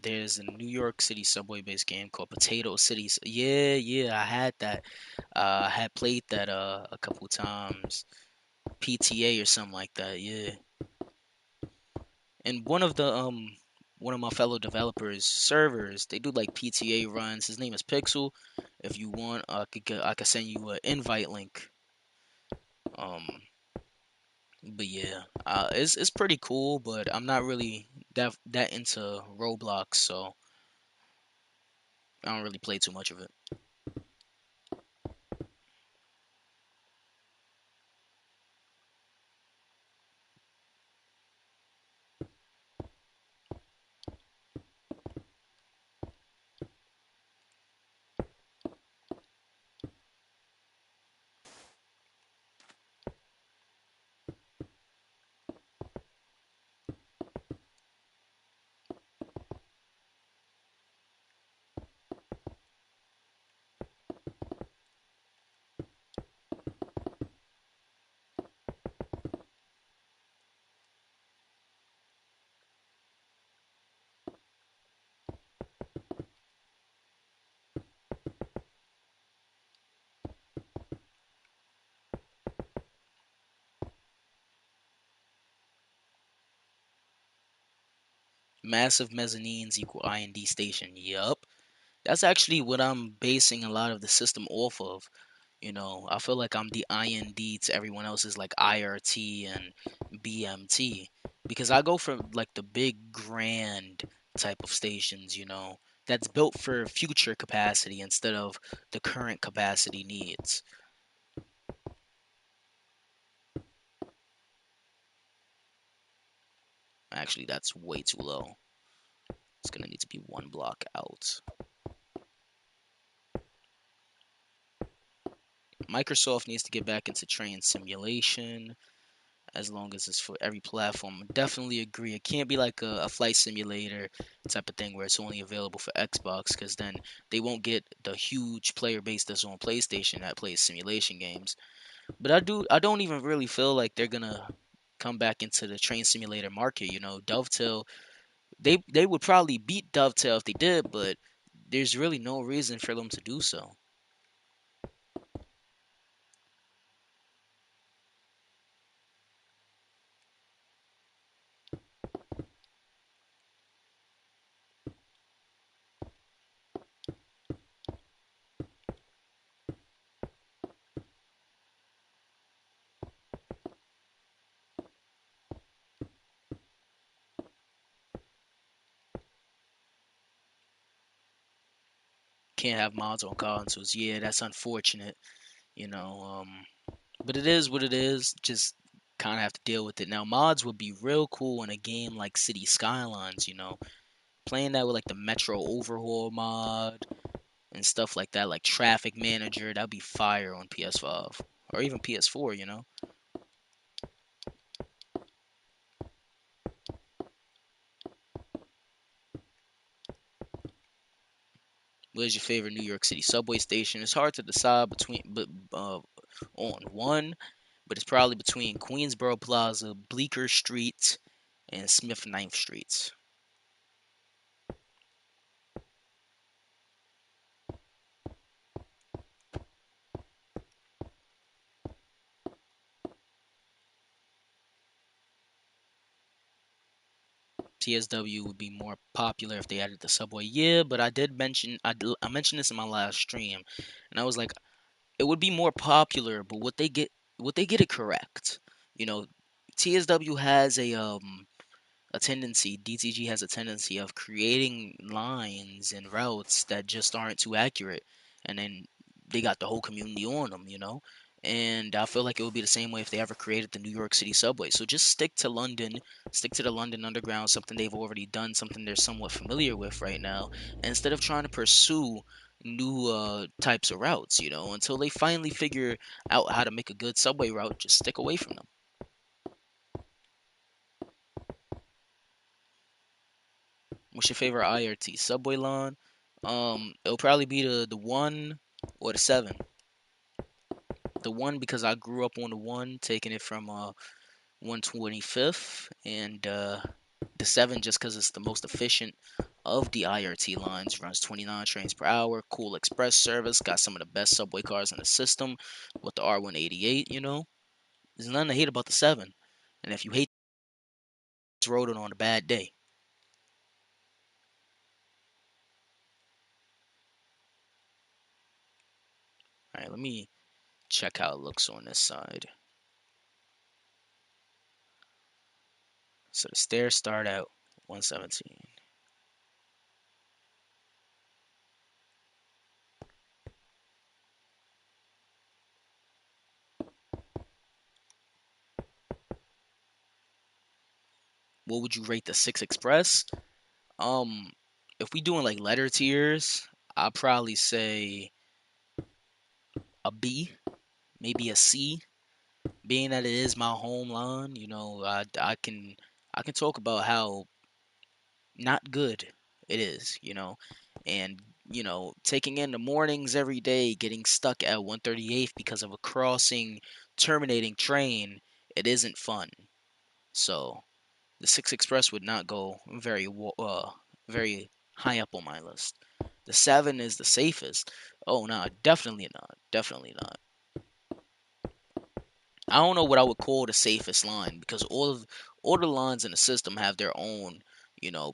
There's a New York City subway based game called Potato City. Yeah, yeah, I had that. I had played that a couple times. PTA or something like that. Yeah. And one of my fellow developers servers, they do like PTA runs. His name is Pixel. If you want, I could send you an invite link. Um, but yeah, it's pretty cool. But I'm not really that into Roblox, so I don't really play too much of it. Massive mezzanines equal IND station. Yup. That's actually what I'm basing a lot of the system off of. I feel like I'm the IND to everyone else's like IRT and BMT because I go for like the big grand type of stations, that's built for future capacity instead of the current capacity needs. Actually, that's way too low. It's gonna need to be one block out. Microsoft needs to get back into train simulation as long as it's for every platform. I definitely agree. It can't be like a flight simulator type of thing where it's only available for Xbox, because then they won't get the huge player base that's on PlayStation that plays simulation games. But I don't even really feel like they're gonna come back into the train simulator market. Dovetail, they would probably beat Dovetail if they did, but there's really no reason for them to do so. Can't have mods on consoles. Yeah, that's unfortunate. You know, but it is what it is. Just kind of have to deal with it. Now, mods would be real cool in a game like City Skylines. Playing that with like the Metro Overhaul mod and stuff like that, like Traffic Manager. That'd be fire on PS5 or even PS4. What is your favorite New York City subway station? It's hard to decide between, but on one, but it's probably between Queensboro Plaza, Bleecker Street, and Smith Ninth Streets. TSW would be more popular if they added the subway. Yeah, but I mentioned this in my last stream, and I was like, it would be more popular, but would they get it correct? You know, TSW has a tendency, DTG has a tendency of creating lines and routes that just aren't too accurate, and then they got the whole community on them. And I feel like it would be the same way if they ever created the New York City subway. So just stick to London, stick to the London Underground, something they've already done, something they're somewhat familiar with right now, instead of trying to pursue new types of routes. Until they finally figure out how to make a good subway route, just stick away from them. What's your favorite IRT subway line? It'll probably be the one or the seven. The one because I grew up on the one, taking it from 125th, and the seven just because it's the most efficient of the IRT lines. Runs 29 trains per hour. Cool express service. Got some of the best subway cars in the system with the R188. There's nothing to hate about the seven. And if you hate, it's rolling on a bad day. All right, let me check how it looks on this side. So the stairs start at 117. What would you rate the Six Express? Um, if we doing like letter tiers, I'd probably say a B, maybe a C. Being that it is my home line, I can talk about how not good it is. And taking in the mornings every day, getting stuck at 138th because of a crossing terminating train, it isn't fun. So the Six Express would not go very high up on my list. The seven is the safest. Oh no, definitely not. Definitely not. I don't know what I would call the safest line because all the lines in the system have their own,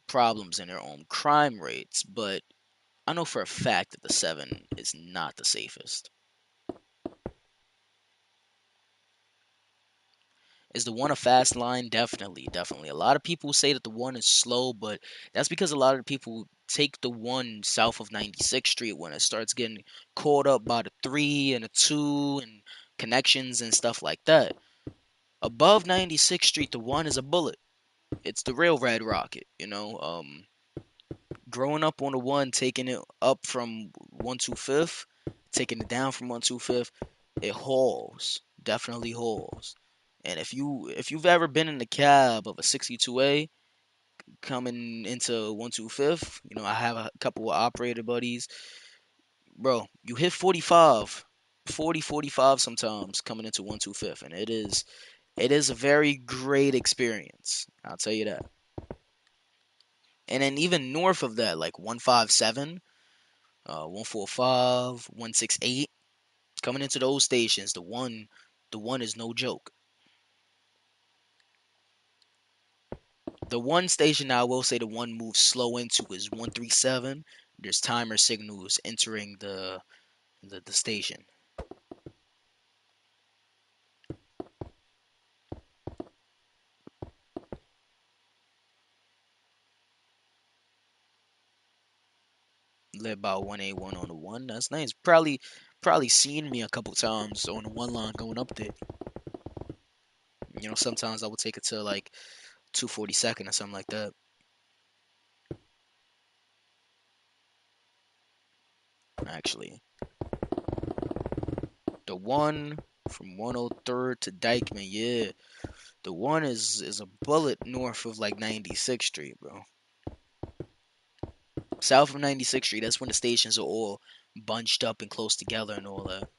problems and their own crime rates, but I know for a fact that the seven is not the safest. Is the one a fast line? Definitely, definitely. A lot of people say that the one is slow, but that's because a lot of people take the one south of 96th Street when it starts getting caught up by the three and the two and connections and stuff like that. Above 96th Street, the one is a bullet. It's the real Red Rocket. Growing up on the one, taking it up from 125th, taking it down from 125th, It hauls, definitely hauls. And if you've ever been in the cab of a 62A coming into 125th, I have a couple of operator buddies, bro. You hit 45, 40, 45 sometimes coming into 125th, and it is a very great experience. I'll tell you that. And then even north of that, like 157, 145, 168, coming into those stations, the one is no joke. The one station I will say the one moves slow into is 137. There's timer signals entering the station. Led by 181 on the one. That's nice. Probably seen me a couple times on the one line going up there. Sometimes I would take it to like 242nd or something like that. Actually, the one from 103rd to Dykeman, yeah, the one is a bullet north of like 96th Street, bro. South of 96th Street, that's when the stations are all bunched up and close together and all that.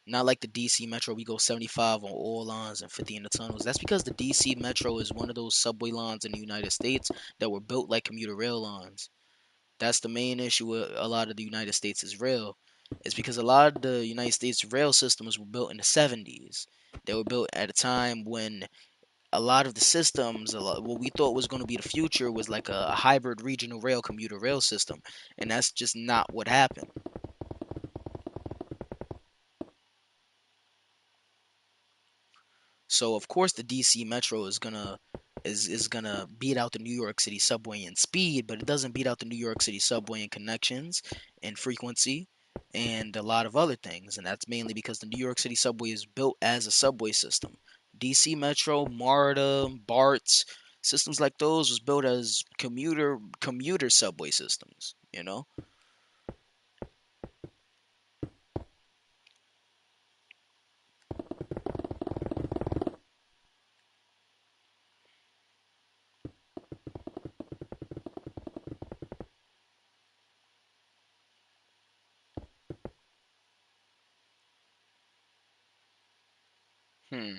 Not like the DC Metro, we go 75 on all lines and 50 in the tunnels. That's because the DC Metro is one of those subway lines in the United States that were built like commuter rail lines. That's the main issue with a lot of the United States' rail. It's because a lot of the United States rail systems were built in the 70s. They were built at a time when a lot of the systems, what we thought was going to be the future, was like a hybrid regional rail commuter rail system, and that's just not what happened. So of course the DC Metro is gonna beat out the New York City subway in speed, but it doesn't beat out the New York City subway in connections and frequency and a lot of other things. And that's mainly because the New York City subway is built as a subway system. DC Metro, MARTA, BART, systems like those was built as commuter subway systems. Hmm.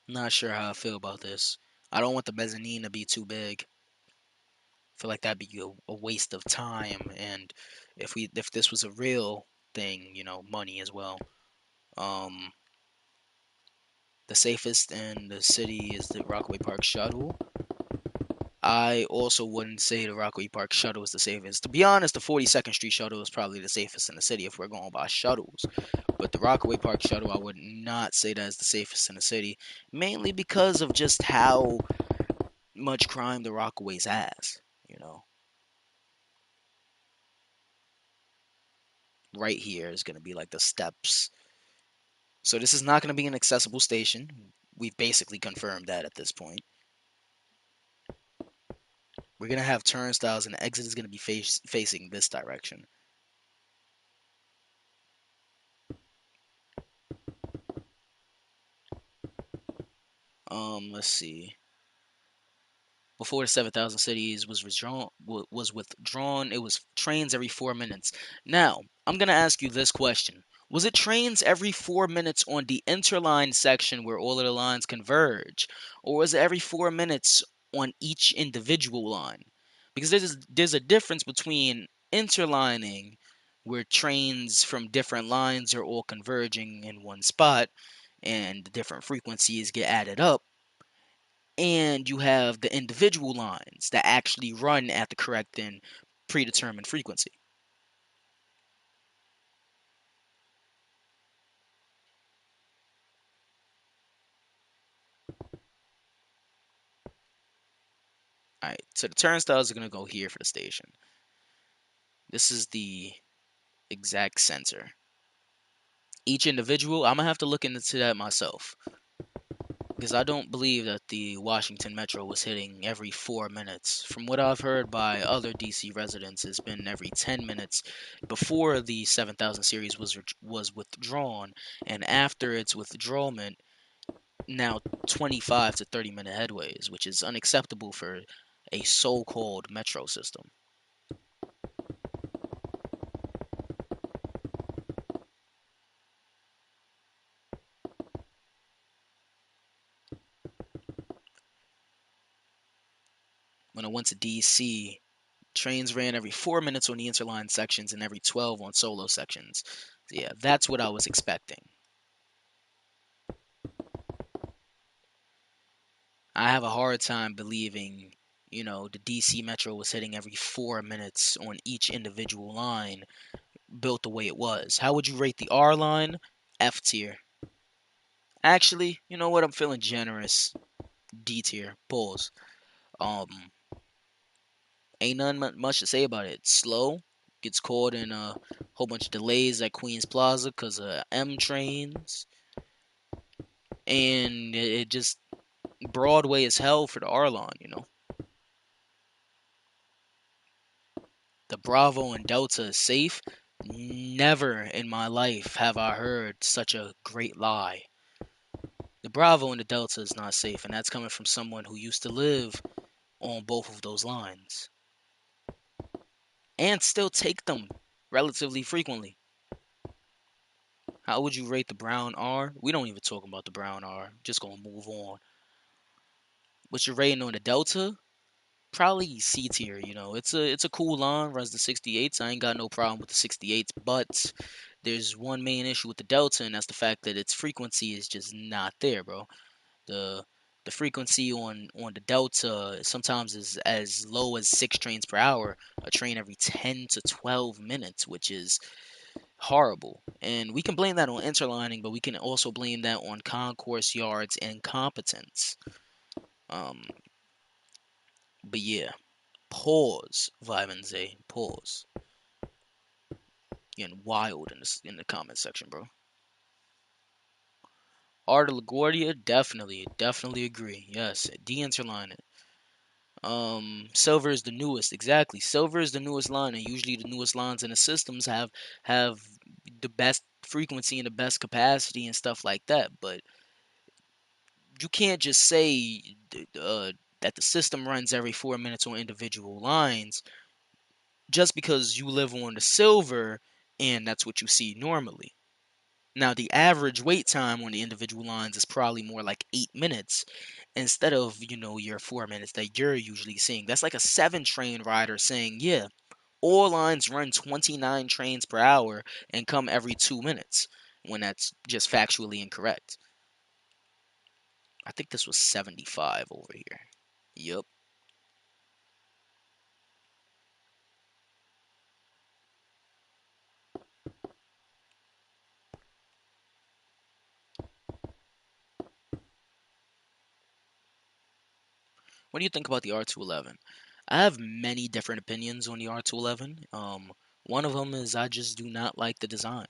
Not sure how I feel about this. I don't want the mezzanine to be too big. Feel like that'd be a waste of time. And if this was a real thing, money as well. Um, the safest in the city is the Rockaway Park shuttle. I also wouldn't say the Rockaway Park shuttle is the safest. To be honest, the 42nd Street shuttle is probably the safest in the city if we're going by shuttles. But the Rockaway Park shuttle, I would not say that is the safest in the city, mainly because of just how much crime the Rockaways has. You know, right here is going to be like the steps. So this is not going to be an accessible station. We've basically confirmed that at this point. We're going to have turnstiles, and the exit is going to be facing this direction. Let's see. Before the 7,000 cities was withdrawn, it was trains every 4 minutes. Now, I'm gonna ask you this question: was it trains every 4 minutes on the interline section where all of the lines converge, or was it every 4 minutes on each individual line? Because there's a difference between interlining, where trains from different lines are all converging in one spot, and the different frequencies get added up, and you have the individual lines that actually run at the correct and predetermined frequency. All right, so the turnstiles are going to go here for the station. This is the exact sensor. Each individual, I'm going to have to look into that myself. because I don't believe that the Washington Metro was hitting every 4 minutes. From what I've heard by other DC residents, it's been every 10 minutes before the 7000 series was withdrawn, and after its withdrawment, now 25 to 30 minute headways, which is unacceptable for a so-called metro system. When I went to DC, trains ran every 4 minutes on the interline sections and every 12 on solo sections. So yeah, that's what I was expecting. I have a hard time believing, the DC Metro was hitting every 4 minutes on each individual line built the way it was. How would you rate the R line? F tier. Actually, you know what? I'm feeling generous. D tier. Pause. Um, ain't nothing much to say about it. It's slow. Gets caught in a whole bunch of delays at Queens Plaza because of M trains. And it just Broadway is hell for the R line. The Bravo and Delta is safe. Never in my life have I heard such a great lie. The Bravo and the Delta is not safe, and that's coming from someone who used to live on both of those lines and still take them relatively frequently. How would you rate the Brown R? We don't even talk about the Brown R. Just gonna move on. What's your rating on the Delta? Probably C tier. It's a cool line. Runs the 68s. I ain't got no problem with the 68s, but there's one main issue with the Delta, and that's the fact that its frequency is just not there, bro. The the frequency on the Delta sometimes is as low as 6 trains per hour, a train every 10 to 12 minutes, which is horrible. And we can blame that on interlining, but we can also blame that on concourse yards incompetence. Um, but yeah, pause, Vivenze, pause. Getting wild in the comment section, bro. Art of LaGuardia, definitely agree. Yes, de-interline it. Silver is the newest, exactly. Silver is the newest line, and usually the newest lines in the systems have the best frequency and the best capacity and stuff like that. But you can't just say that the system runs every 4 minutes on individual lines just because you live on the silver and that's what you see normally. Now, the average wait time on the individual lines is probably more like 8 minutes instead of, your 4 minutes that you're usually seeing. That's like a 7 train rider saying, yeah, all lines run 29 trains per hour and come every 2 minutes when that's just factually incorrect. I think this was 75 over here. Yup. What do you think about the R211? I have many different opinions on the R211. One of them is I just do not like the design.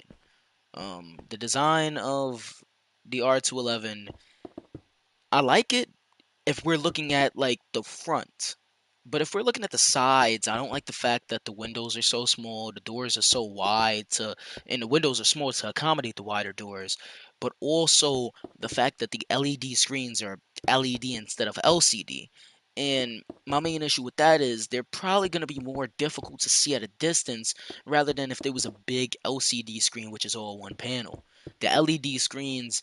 The design of the R211, I like it if we're looking at like the front. But if we're looking at the sides, I don't like the fact that the windows are so small, the doors are so wide and the windows are small to accommodate the wider doors. But also the fact that the LED screens are LED instead of LCD. And my main issue with that is they're probably going to be more difficult to see at a distance rather than if there was a big LCD screen, which is all one panel. The LED screens,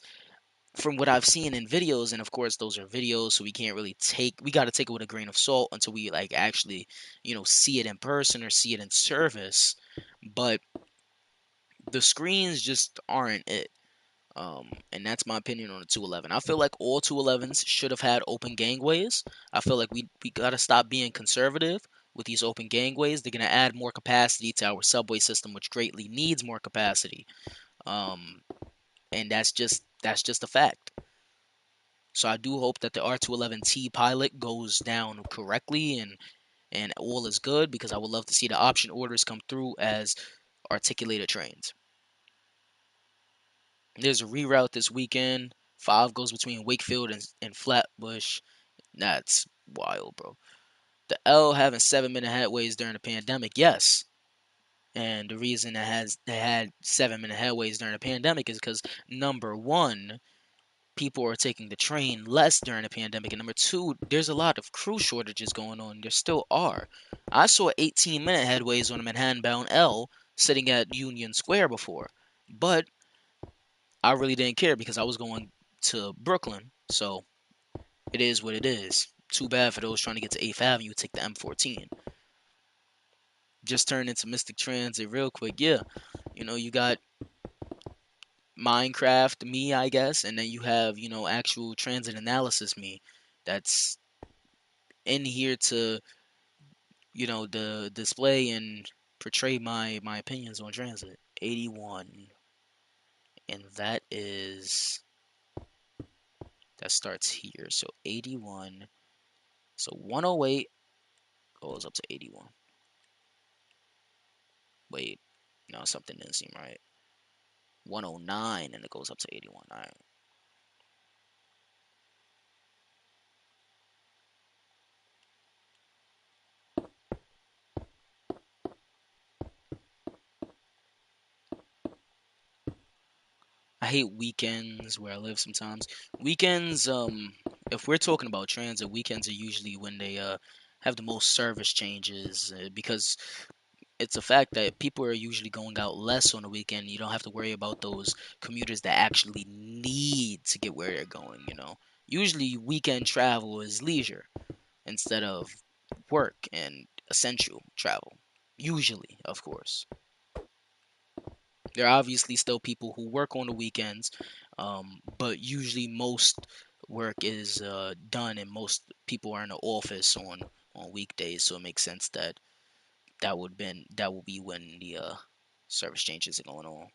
from what I've seen in videos, and of course those are videos, so we got to take it with a grain of salt until we like actually, see it in person or see it in service. But the screens just aren't it. And that's my opinion on the 211. I feel like all 211s should have had open gangways. I feel like we got to stop being conservative with these open gangways. They're going to add more capacity to our subway system, which greatly needs more capacity. Um, and that's just a fact. So I do hope that the R211T pilot goes down correctly and all is good because I would love to see the option orders come through as articulated trains. There's a reroute this weekend 5 goes between Wakefield and Flatbush. That's wild, bro. The L having 7-minute headways during the pandemic, yes. And the reason it had 7-minute headways during the pandemic is because number one, people are taking the train less during the pandemic, and number two, there's a lot of crew shortages going on. There still are. I saw 18-minute headways on a Manhattan bound L sitting at Union Square before, but I really didn't care because I was going to Brooklyn, so it is what it is. Too bad for those trying to get to 8th Avenue, take the M14. Just turn into Mystic Transit real quick. Yeah, you got Minecraft me, I guess, and then you have, actual transit analysis me that's in here to, the display and portray my opinions on transit. 81, and that starts here. So 81, so 108 goes up to 81. Wait, no, something didn't seem right. 109 and it goes up to 81. All right. I hate weekends where I live sometimes. Weekends, if we're talking about transit, weekends are usually when they have the most service changes because it's a fact that people are usually going out less on the weekend. You don't have to worry about those commuters that actually need to get where they're going. Usually weekend travel is leisure instead of work and essential travel. Usually, of course. There are obviously still people who work on the weekends, but usually most work is done and most people are in the office on weekdays. So it makes sense that that will be when the service changes are going on.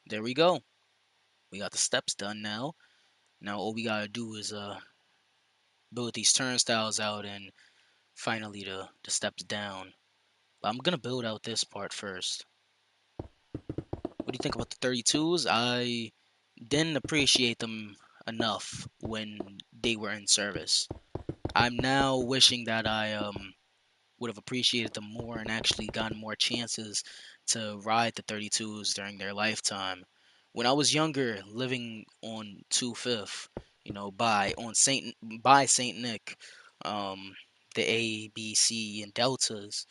There we go. We got the steps done now. Now all we gotta do is build these turnstiles out and finally the steps down. But I'm gonna build out this part first. What do you think about the 32s? I didn't appreciate them enough when they were in service. I'm now wishing that I would have appreciated them more and actually gotten more chances to ride the 32s during their lifetime. When I was younger, living on 25th, by Saint Nick, um, the A, B, C, and Deltas,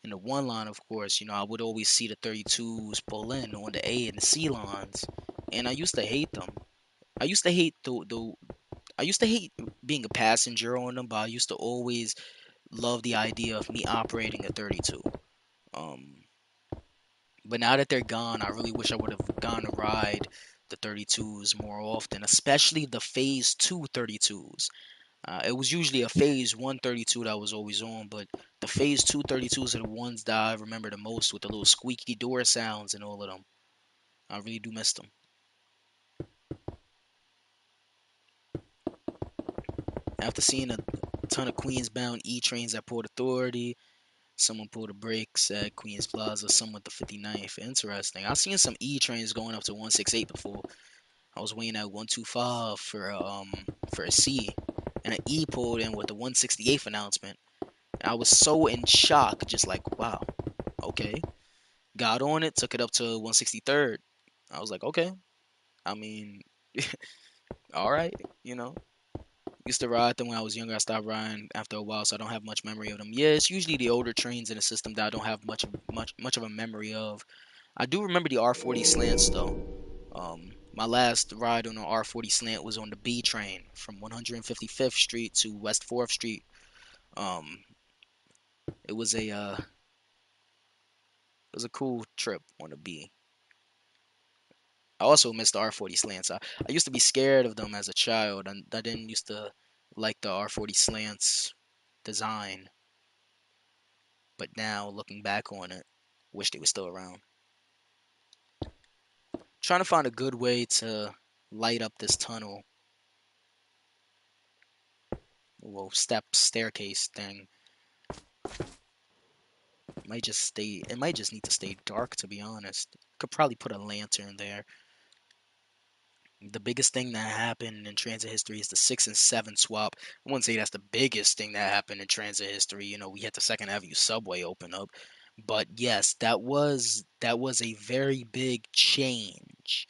in the one line, of course, I would always see the 32s pull in on the A and the C lines, and I used to hate them. I used to hate I used to hate being a passenger on them, but I used to always love the idea of me operating a 32. Um, but now that they're gone, I really wish I would have gone to ride the 32s more often, especially the Phase 2 32s. It was usually a Phase 1 32 that was always on, but the Phase 2 32s are the ones that I remember the most with the little squeaky door sounds and all of them. I really do miss them. After seeing a ton of Queens-bound E trains at Port Authority, someone pulled the brakes at Queens Plaza, some with the 59th. Interesting. I've seen some E trains going up to 168 before. I was waiting at 125 for a C, and an E pulled in with the 168th announcement. And I was so in shock, just like, wow, okay. Got on it, took it up to 163rd. I was like, okay. I mean, all right, you know. Used to ride them when I was younger. I stopped riding after a while, so I don't have much memory of them. Yeah, it's usually the older trains in the system that I don't have much of a memory of. I do remember the R40 slants though. My last ride on an R40 slant was on the B train from 155th Street to West 4th Street. Um, it was a cool trip on the B. I also missed the R40 slants. I used to be scared of them as a child, and I didn't used to like the R40 slants design. But now looking back on it, wish they were still around. Trying to find a good way to light up this tunnel. well, staircase thing. It might just stay. It might just need to stay dark, to be honest. Could probably put a lantern there. The biggest thing that happened in transit history is the 6 and 7 swap. I wouldn't say that's the biggest thing that happened in transit history. You know, we had the Second Avenue subway open up, but yes, that was a very big change,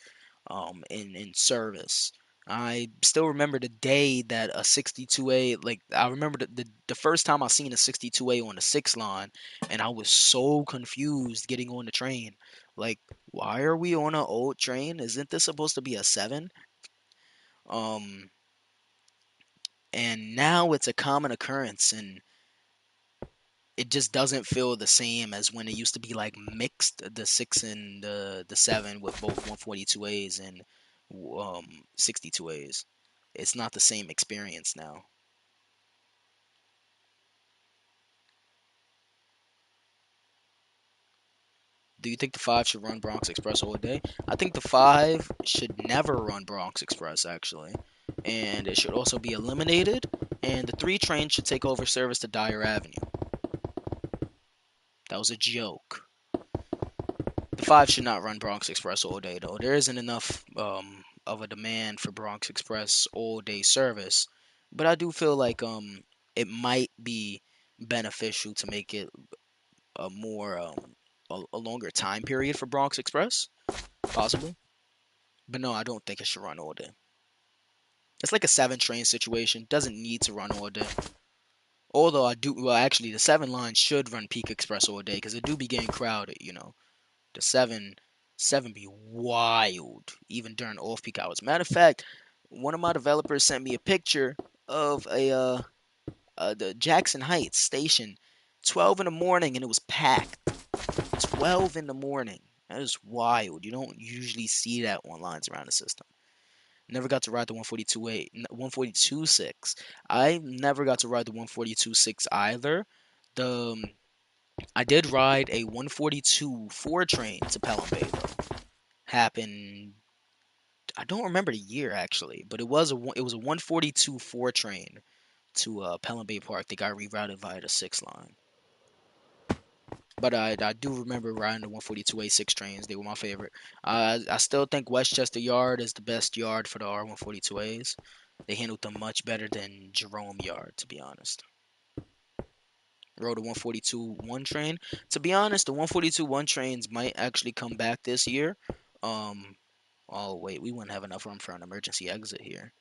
in service. I still remember the day that a 62A, like I remember the first time I seen a 62A on the 6 line, and I was so confused getting on the train. Like, why are we on an old train? Isn't this supposed to be a 7? Um, and now it's a common occurrence, and it just doesn't feel the same as when it used to be like mixed, the 6 and the 7 with both 142As and 62As. It's not the same experience now. Do you think the 5 should run Bronx Express all day? I think the 5 should never run Bronx Express, actually. And it should also be eliminated. And the 3 train should take over service to Dyer Avenue. That was a joke. The 5 should not run Bronx Express all day, though. There isn't enough of a demand for Bronx Express all day service. But I do feel like it might be beneficial to make it a more a longer time period for Bronx Express, possibly. But no, I don't think it should run all day. It's like a 7 train situation. Doesn't need to run all day. Although I do, well, actually, the 7 line should run Peak Express all day because it do be getting crowded. The 7 be wild even during off peak hours. Matter of fact, one of my developers sent me a picture of the Jackson Heights station, 12 in the morning, and it was packed. 12 in the morning. That is wild. You don't usually see that on lines around the system. Never got to ride the 142.8, 142.6. I never got to ride the 142.6 either. The I did ride a 142.4 train to Pelham Bay though. Happened. I don't remember the year actually, but it was a 142.4 train to Pelham Bay Park. They got rerouted via the 6 line. But I do remember riding the 142A6 trains. They were my favorite. I still think Westchester Yard is the best yard for the R142As. They handled them much better than Jerome Yard, to be honest. Rode a 142-1 train. To be honest, the 142-1 trains might actually come back this year. Um, oh wait, we wouldn't have enough room for an emergency exit here.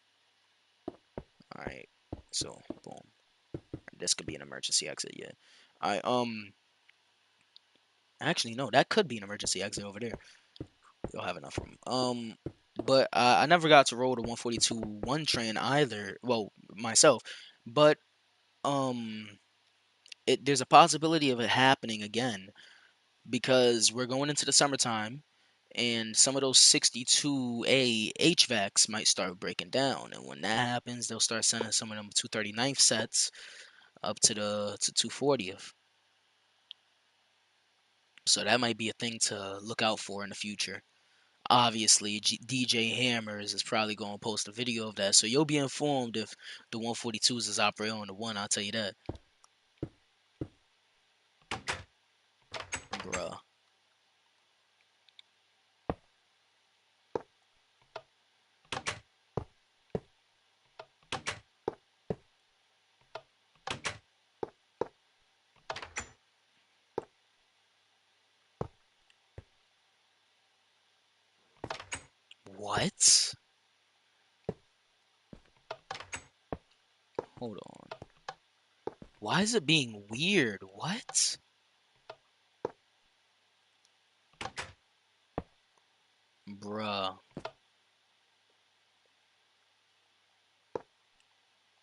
All right, so boom, this could be an emergency exit. Yeah. Actually no, that could be an emergency exit over there. You'll have enough room. But I never got to roll the 142-1 train either. Well, myself, but um, there's a possibility of it happening again because we're going into the summertime, and some of those 62A HVACs might start breaking down, and when that happens, they'll start sending some of them 239th sets up to 240th. So that might be a thing to look out for in the future. Obviously, DJ Hammers is probably going to post a video of that, so you'll be informed if the 142s is operating on the 1. I'll tell you that, bruh. What? Hold on. Why is it being weird? What? Bruh.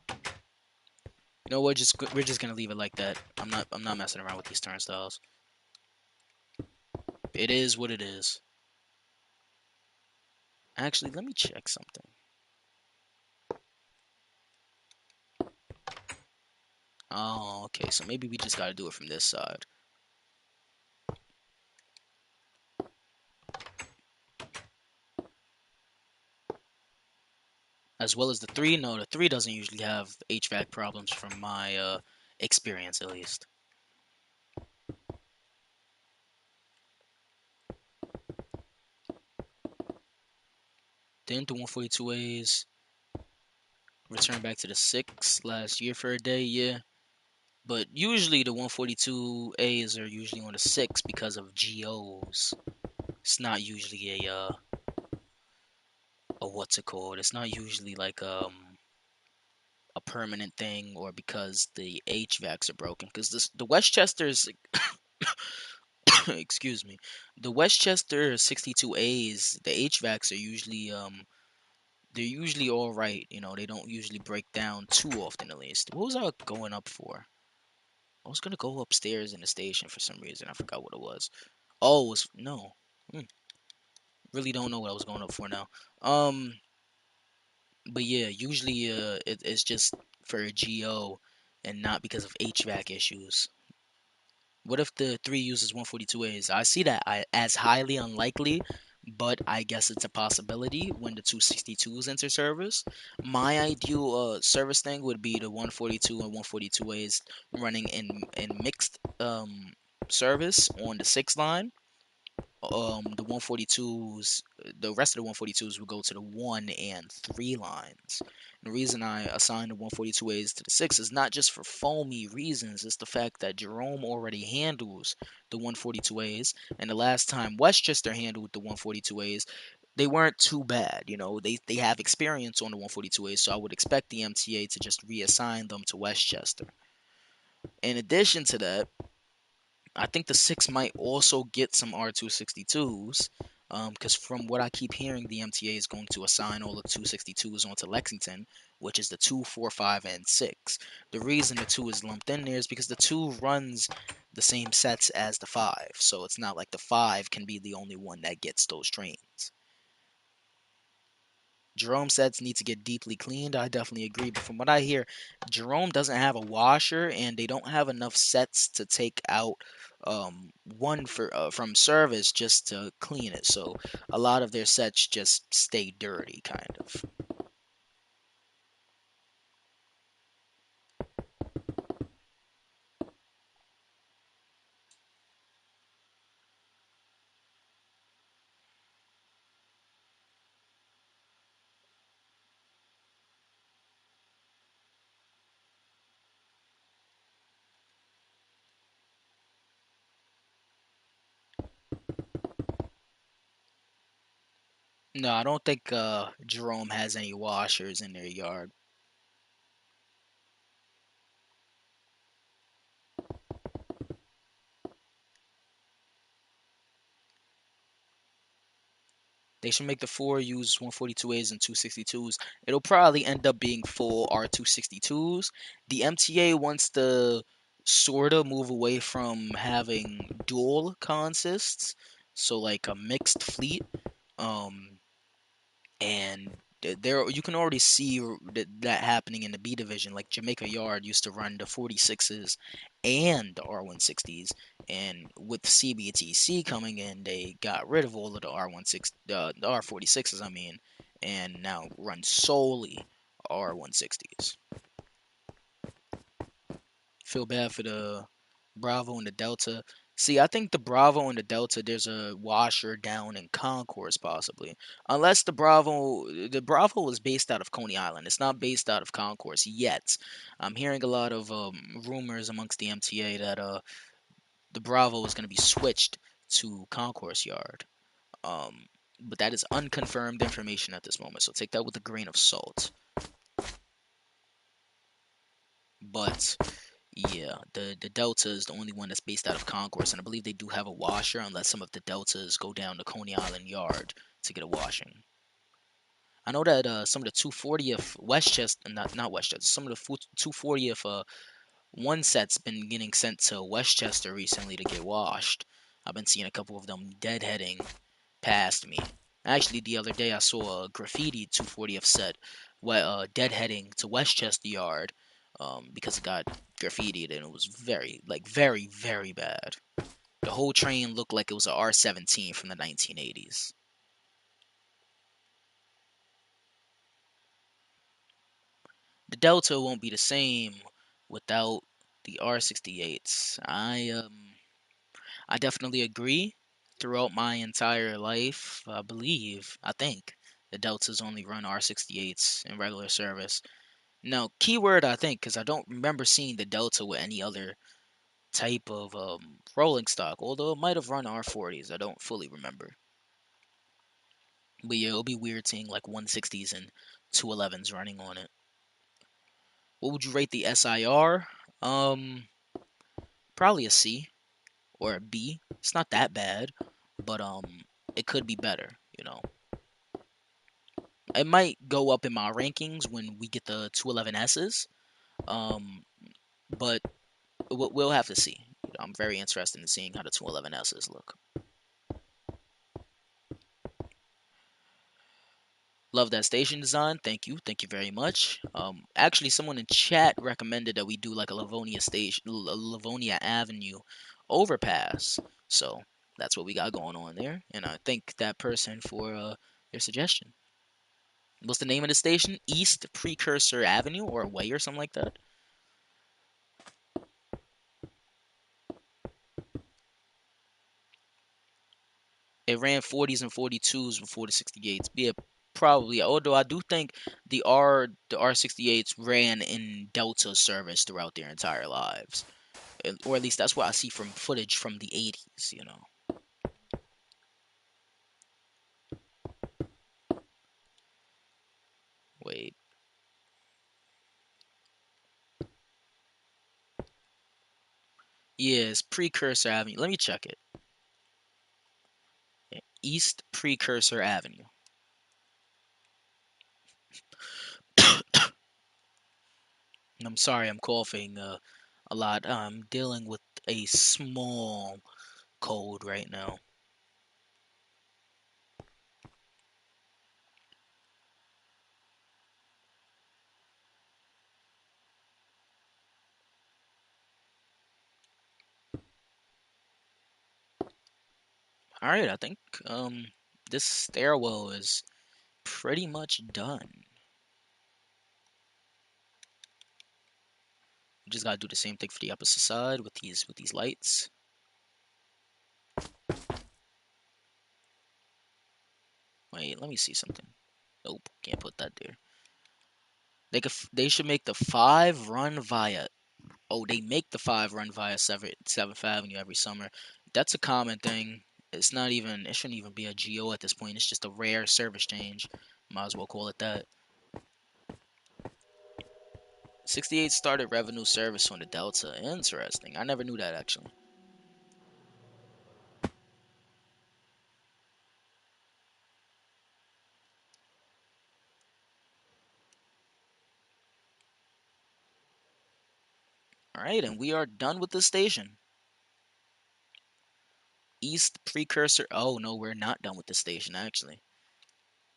You know what? We're just gonna leave it like that. I'm not messing around with these turnstiles. It is what it is. Actually, let me check something. Oh, okay. So maybe we just gotta do it from this side. As well as the 3, no, the 3 doesn't usually have HVAC problems from my experience at least. Didn't the 142As return back to the 6 last year for a day? Yeah. But usually the 142As are usually on the 6 because of GOs. It's not usually a what's it called? It's not usually like a permanent thing or because the HVACs are broken. Because the Westchester's, excuse me, the Westchester 62As, the HVACs are usually they're usually all right. You know, they don't usually break down too often at least. What was I going up for? I was gonna go upstairs in the station for some reason. I forgot what it was. Oh, it was no. Hmm, really don't know what I was going up for now. Um, but yeah, usually it's just for a GO and not because of HVAC issues. What if the 3 uses 142As? I see that as highly unlikely, but I guess it's a possibility when the 262s enter service. My ideal service thing would be the 142 and 142As running in mixed service on the 6 line. The 142s, the rest of the 142s will go to the 1 and 3 lines. The reason I assigned the 142As to the 6 is not just for foamy reasons, it's the fact that Jerome already handles the 142As, and the last time Westchester handled the 142As, they weren't too bad. You know, they have experience on the 142As, so I would expect the MTA to just reassign them to Westchester. In addition to that, I think the 6 might also get some R262s, because from what I keep hearing, the MTA is going to assign all the 262s onto Lexington, which is the 2, 4, 5, and 6. The reason the 2 is lumped in there is because the 2 runs the same sets as the 5, so it's not like the 5 can be the only one that gets those trains. Jerome sets need to get deeply cleaned. I definitely agree. But from what I hear, Jerome doesn't have a washer, and they don't have enough sets to take out one for from service just to clean it. So a lot of their sets just stay dirty, kind of. No, I don't think Jerome has any washers in their yard. They should make the 4 use 142As and 262s. It'll probably end up being full R262s. The MTA wants to sort of move away from having dual consists, so like a mixed fleet. Um, and there you can already see that happening in the B division. Like Jamaica Yard used to run the 46s and the R160s, and with CBTC coming in, they got rid of all of the the R46s. I mean, and now run solely R160s. Feel bad for the Bravo and the Delta. See, I think the Bravo and the Delta, there's a washer down in Concourse possibly. Unless the Bravo is based out of Coney Island. It's not based out of Concourse yet. I'm hearing a lot of rumors amongst the MTA that the Bravo is going to be switched to Concourse Yard. Um, but that is unconfirmed information at this moment, so take that with a grain of salt. But yeah, the Delta is the only one that's based out of Concourse, and I believe they do have a washer, unless some of the Deltas go down to Coney Island Yard to get a washing. I know that some of the 240th Westchester, not Westchester, some of the 240th one set's been getting sent to Westchester recently to get washed. I've been seeing a couple of them deadheading past me. Actually, the other day I saw a graffiti 240th set deadheading to Westchester Yard because it got graffitied and it was very, like, very, very bad. The whole train looked like it was a R17 from the 1980s. The Delta won't be the same without the R68s. I definitely agree. Throughout my entire life, I think the Deltas only run R68s in regular service. Now, keyword I think, because I don't remember seeing the Delta with any other type of rolling stock, although it might have run R40s. I don't fully remember. But yeah, it'll be weird seeing like 160s and 211s running on it. What would you rate the SIR? Probably a C or a B. It's not that bad, but it could be better. It might go up in my rankings when we get the 211Ss. Um, but we'll have to see. I'm very interested in seeing how the 211Ss look. Love that station design. Thank you. Thank you very much. Actually, someone in chat recommended that we do like a Livonia Avenue overpass. So that's what we got going on there. And I thank that person for their suggestion. What's the name of the station? East Precursor Avenue or Way or something like that? It ran 40s and 42s before the 68s. Yeah, probably. Although I do think the R68s ran in Delta service throughout their entire lives. Or at least that's what I see from footage from the 80s. Wait. Yeah, it's Precursor Avenue. Let me check it. Yeah, East Precursor Avenue. I'm sorry, I'm coughing a lot. I'm dealing with a small cold right now. All right, I think this stairwell is pretty much done. We just gotta do the same thing for the opposite side with these lights. Wait, let me see something. Nope, can't put that there. They should make the 5 run via. Oh, they make the 5 run via Seventh Avenue every summer. That's a common thing. It's not even. It shouldn't even be a GO at this point. It's just a rare service change. Might as well call it that. 68 started revenue service on the Delta. Interesting. I never knew that actually. All right, and we are done with the station. East Precursor. Oh no, we're not done with the station actually.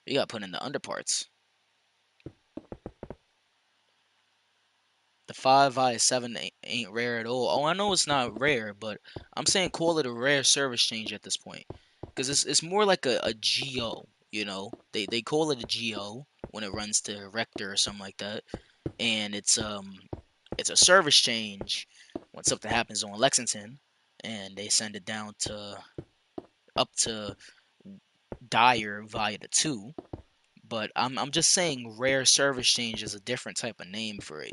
We got put in the underparts. The 5 via 7 ain't rare at all. Oh, I know it's not rare, but I'm saying call it a rare service change at this point, because it's more like a GO. They call it a GO when it runs to Rector or something like that, and it's a service change when something happens on Lexington, and they send it down to up to Dyer via the 2. But I'm just saying rare service change is a different type of name for it.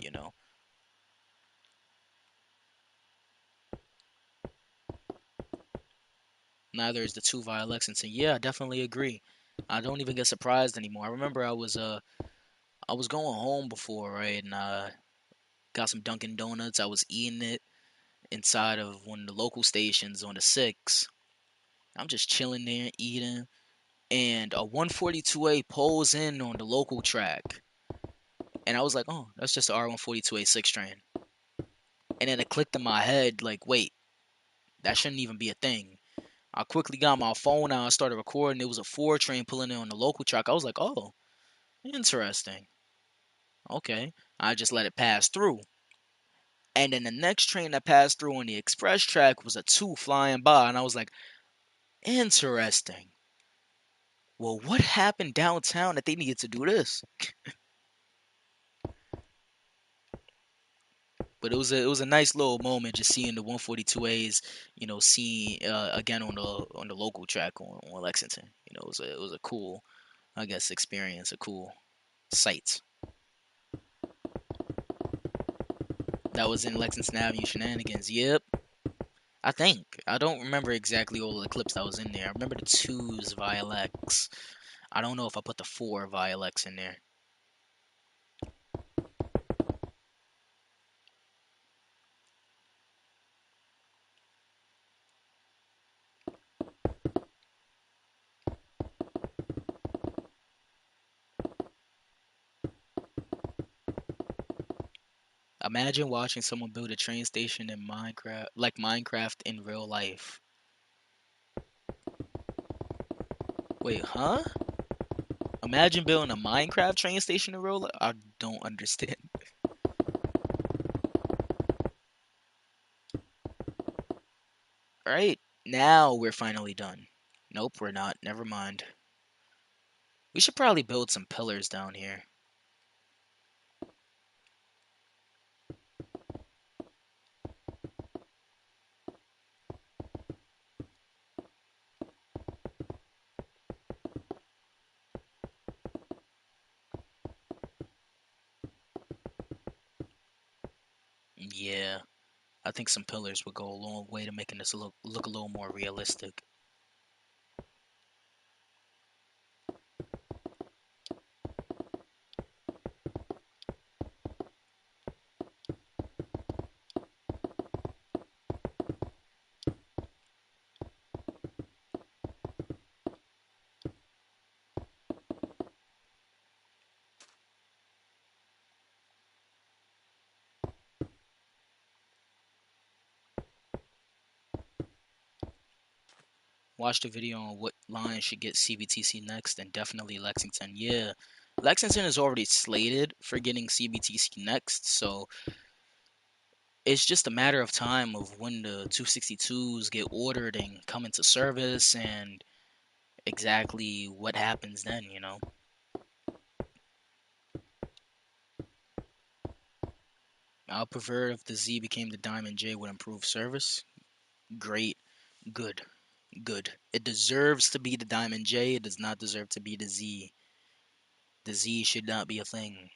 Neither is the 2 via Lexington. Yeah, I definitely agree. I don't even get surprised anymore. I remember I was going home before, right, and got some Dunkin' Donuts. I was eating it inside of one of the local stations on the 6. I'm just chilling there eating, and a 142A pulls in on the local track, and I was like, oh, that's just the R142A 6 train. And then it clicked in my head, like, wait, that shouldn't even be a thing. I quickly got my phone out and started recording. It was a 4 train pulling in on the local track. I was like, oh, interesting. Okay. I just let it pass through. And then the next train that passed through on the express track was a 2 flying by. And I was like, interesting. Well, what happened downtown that they needed to do this? But it was a nice little moment just seeing the 142As, seeing again on the local track on Lexington. It was a cool, I guess, experience, a cool sight. That was in Lexington Avenue Shenanigans. Yep. I think. I don't remember exactly all the clips that was in there. I remember the twos via Lex. I don't know if I put the four via Lex in there. Imagine watching someone build a train station in Minecraft, like Minecraft in real life. Wait, huh? Imagine building a Minecraft train station in real life? I don't understand. Alright, now we're finally done. Nope, we're not. Never mind. We should probably build some pillars down here. Yeah, I think some pillars would go a long way to making this look a little more realistic. Watch the video on what line should get CBTC next, and definitely Lexington. Yeah, Lexington is already slated for getting CBTC next, so it's just a matter of time of when the 262s get ordered and come into service and exactly what happens then. I'll prefer if the Z became the Diamond J with improved service. Great, good, good. It deserves to be the Diamond J. It does not deserve to be the Z. The Z should not be a thing.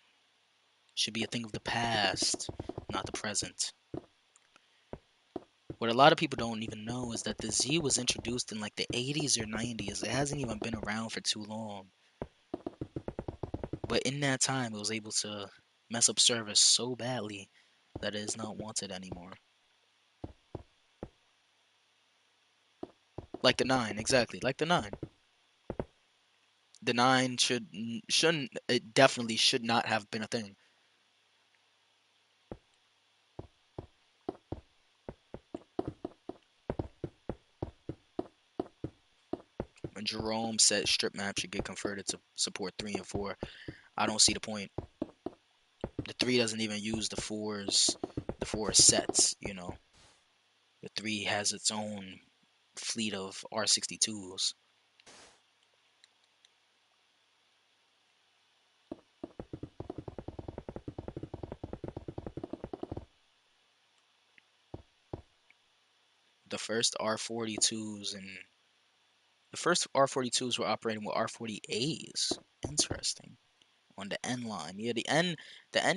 Should be a thing of the past, not the present. What a lot of people don't even know is that the Z was introduced in like the 80s or 90s. It hasn't even been around for too long. But in that time, it was able to mess up service so badly that it is not wanted anymore. Like the 9, exactly. Like the 9. The 9 shouldn't, it definitely should not have been a thing. When Jerome said strip map should get converted to support 3 and 4, I don't see the point. The 3 doesn't even use the four sets. The 3 has its own fleet of R62s. The first R42s and the first R42s were operating with R40As. Interesting. On the N line. Yeah, the N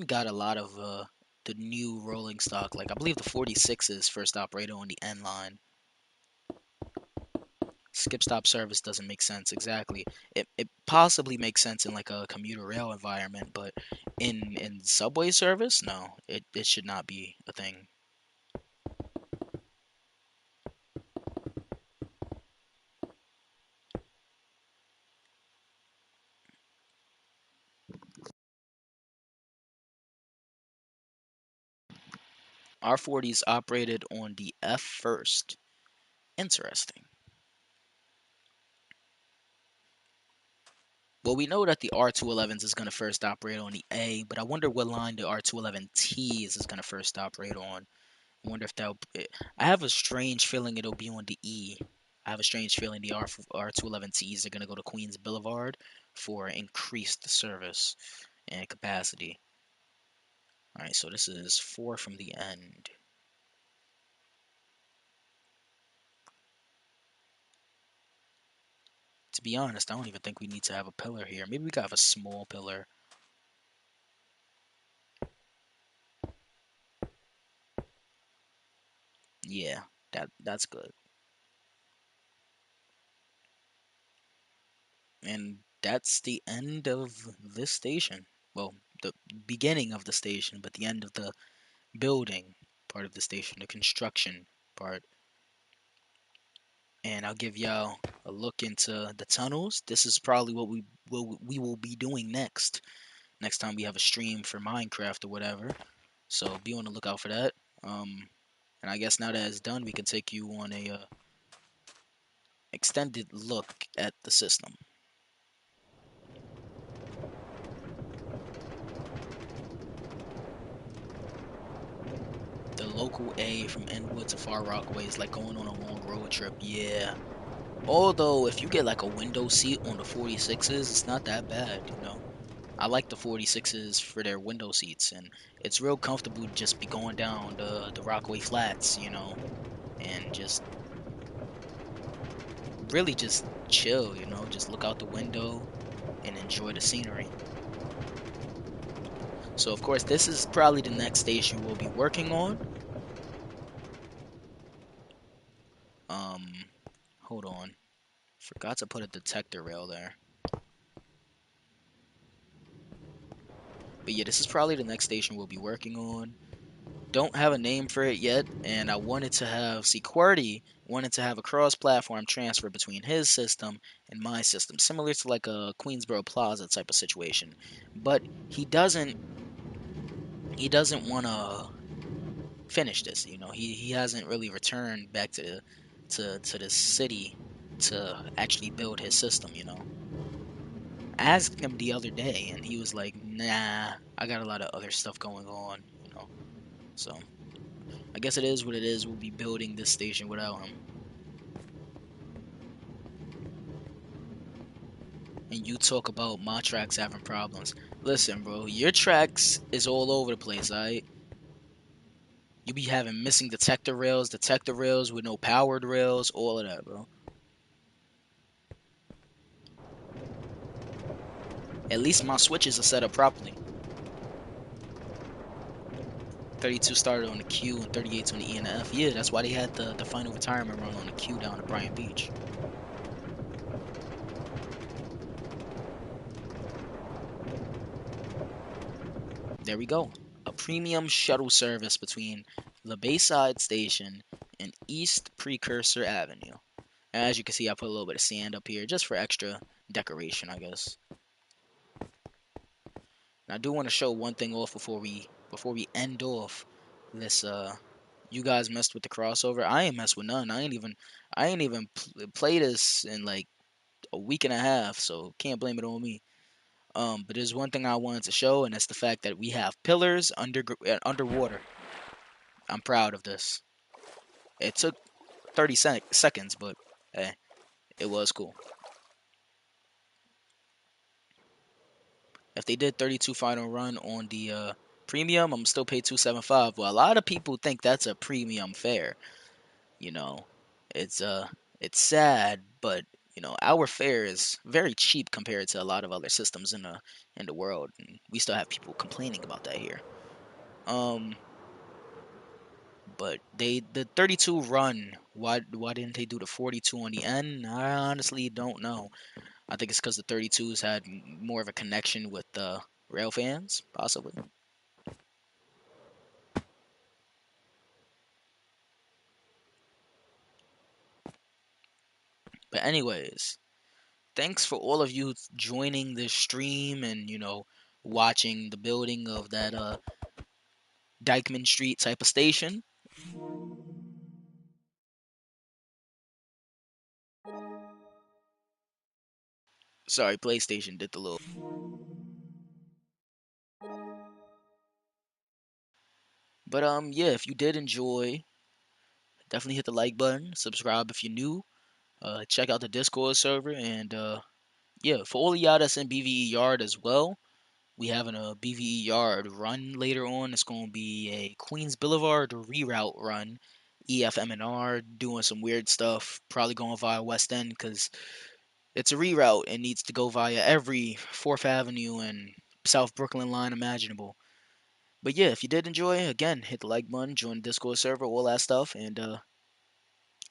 got a lot of the new rolling stock. Like I believe the 46s first operated on the N line. Skip stop service doesn't make sense exactly. It possibly makes sense in like a commuter rail environment, but in subway service, no, it should not be a thing. R40s operated on the F first. Interesting. Well, we know that the R211s is going to first operate on the A, but I wonder what line the R211Ts is going to first operate on. I wonder if that. I have a strange feeling it'll be on the E. I have a strange feeling the R211Ts are going to go to Queens Boulevard for increased service and capacity. Alright, so this is 4 from the end. To be honest, I don't even think we need to have a pillar here. Maybe we could have a small pillar. Yeah, that's good. And that's the end of this station. Well, the beginning of the station, but the end of the building part of the station, the construction part. And I'll give y'all a look into the tunnels. This is probably what we will be doing next time we have a stream for Minecraft or whatever. So be on the lookout for that. And I guess now that it's done, we can take you on a extended look at the system. The local A from Inwood to Far Rockaway is like going on a long road trip. Yeah. Although if you get like a window seat on the 46s, it's not that bad. I like the 46s for their window seats, and it's real comfortable to just be going down the Rockaway Flats, and just really just chill, just look out the window and enjoy the scenery. So of course, this is probably the next station we'll be working on. Um, Hold on, forgot to put a detector rail there. But yeah, this is probably the next station we'll be working on. Don't have a name for it yet, and I wanted to have QWERTY wanted to have a cross-platform transfer between his system and my system, similar to like a Queensboro Plaza type of situation. But he doesn't want to finish this. He hasn't really returned back to the city to actually build his system. I asked him the other day, and he was like, "Nah, I got a lot of other stuff going on." So I guess it is what it is. We'll be building this station without him. And you talk about my tracks having problems. Listen, bro, your tracks is all over the place, alright? You be having missing detector rails with no powered rails, all of that, bro. At least my switches are set up properly. 32 started on the Q and 38's on the E and the F. Yeah, that's why they had the final retirement run on the Q down at Bryant Beach. There we go. A premium shuttle service between the Bayside Station and East Precursor Avenue. And as you can see, I put a little bit of sand up here just for extra decoration, I guess. And I do want to show one thing off before we end off this. You guys messed with the crossover. I ain't messed with none. I ain't even play this in like a week and a half, so can't blame it on me. But there's one thing I wanted to show, and that's the fact that we have pillars underwater. I'm proud of this. It took 30 seconds, but hey, it was cool. If they did 32 final run on the premium, I'm still pay 275. Well, a lot of people think that's a premium fare. You know, it's it's sad, but our fare is very cheap compared to a lot of other systems in the world, and we still have people complaining about that here. Um, but the 32 run. Why didn't they do the 42 on the end? I honestly don't know. I think it's because the 32s had more of a connection with the rail fans, possibly. But anyways, thanks for all of you joining this stream and watching the building of that Dykeman Street type of station. Sorry, PlayStation did the little. But yeah, if you did enjoy, definitely hit the like button, subscribe if you're new, check out the Discord server, and yeah, for all of y'all that's in BVE Yard as well, We having a BVE yard run later on. It's gonna be a Queens Boulevard reroute run. EFMNR doing some weird stuff. Probably going via West End because it's a reroute and needs to go via every 4th Avenue and South Brooklyn line imaginable. But yeah, if you did enjoy, again, hit the like button, join the Discord server, all that stuff, and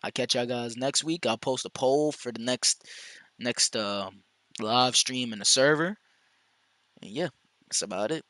I'll catch y'all guys next week. I'll post a poll for the next live stream in the server. And yeah, that's about it.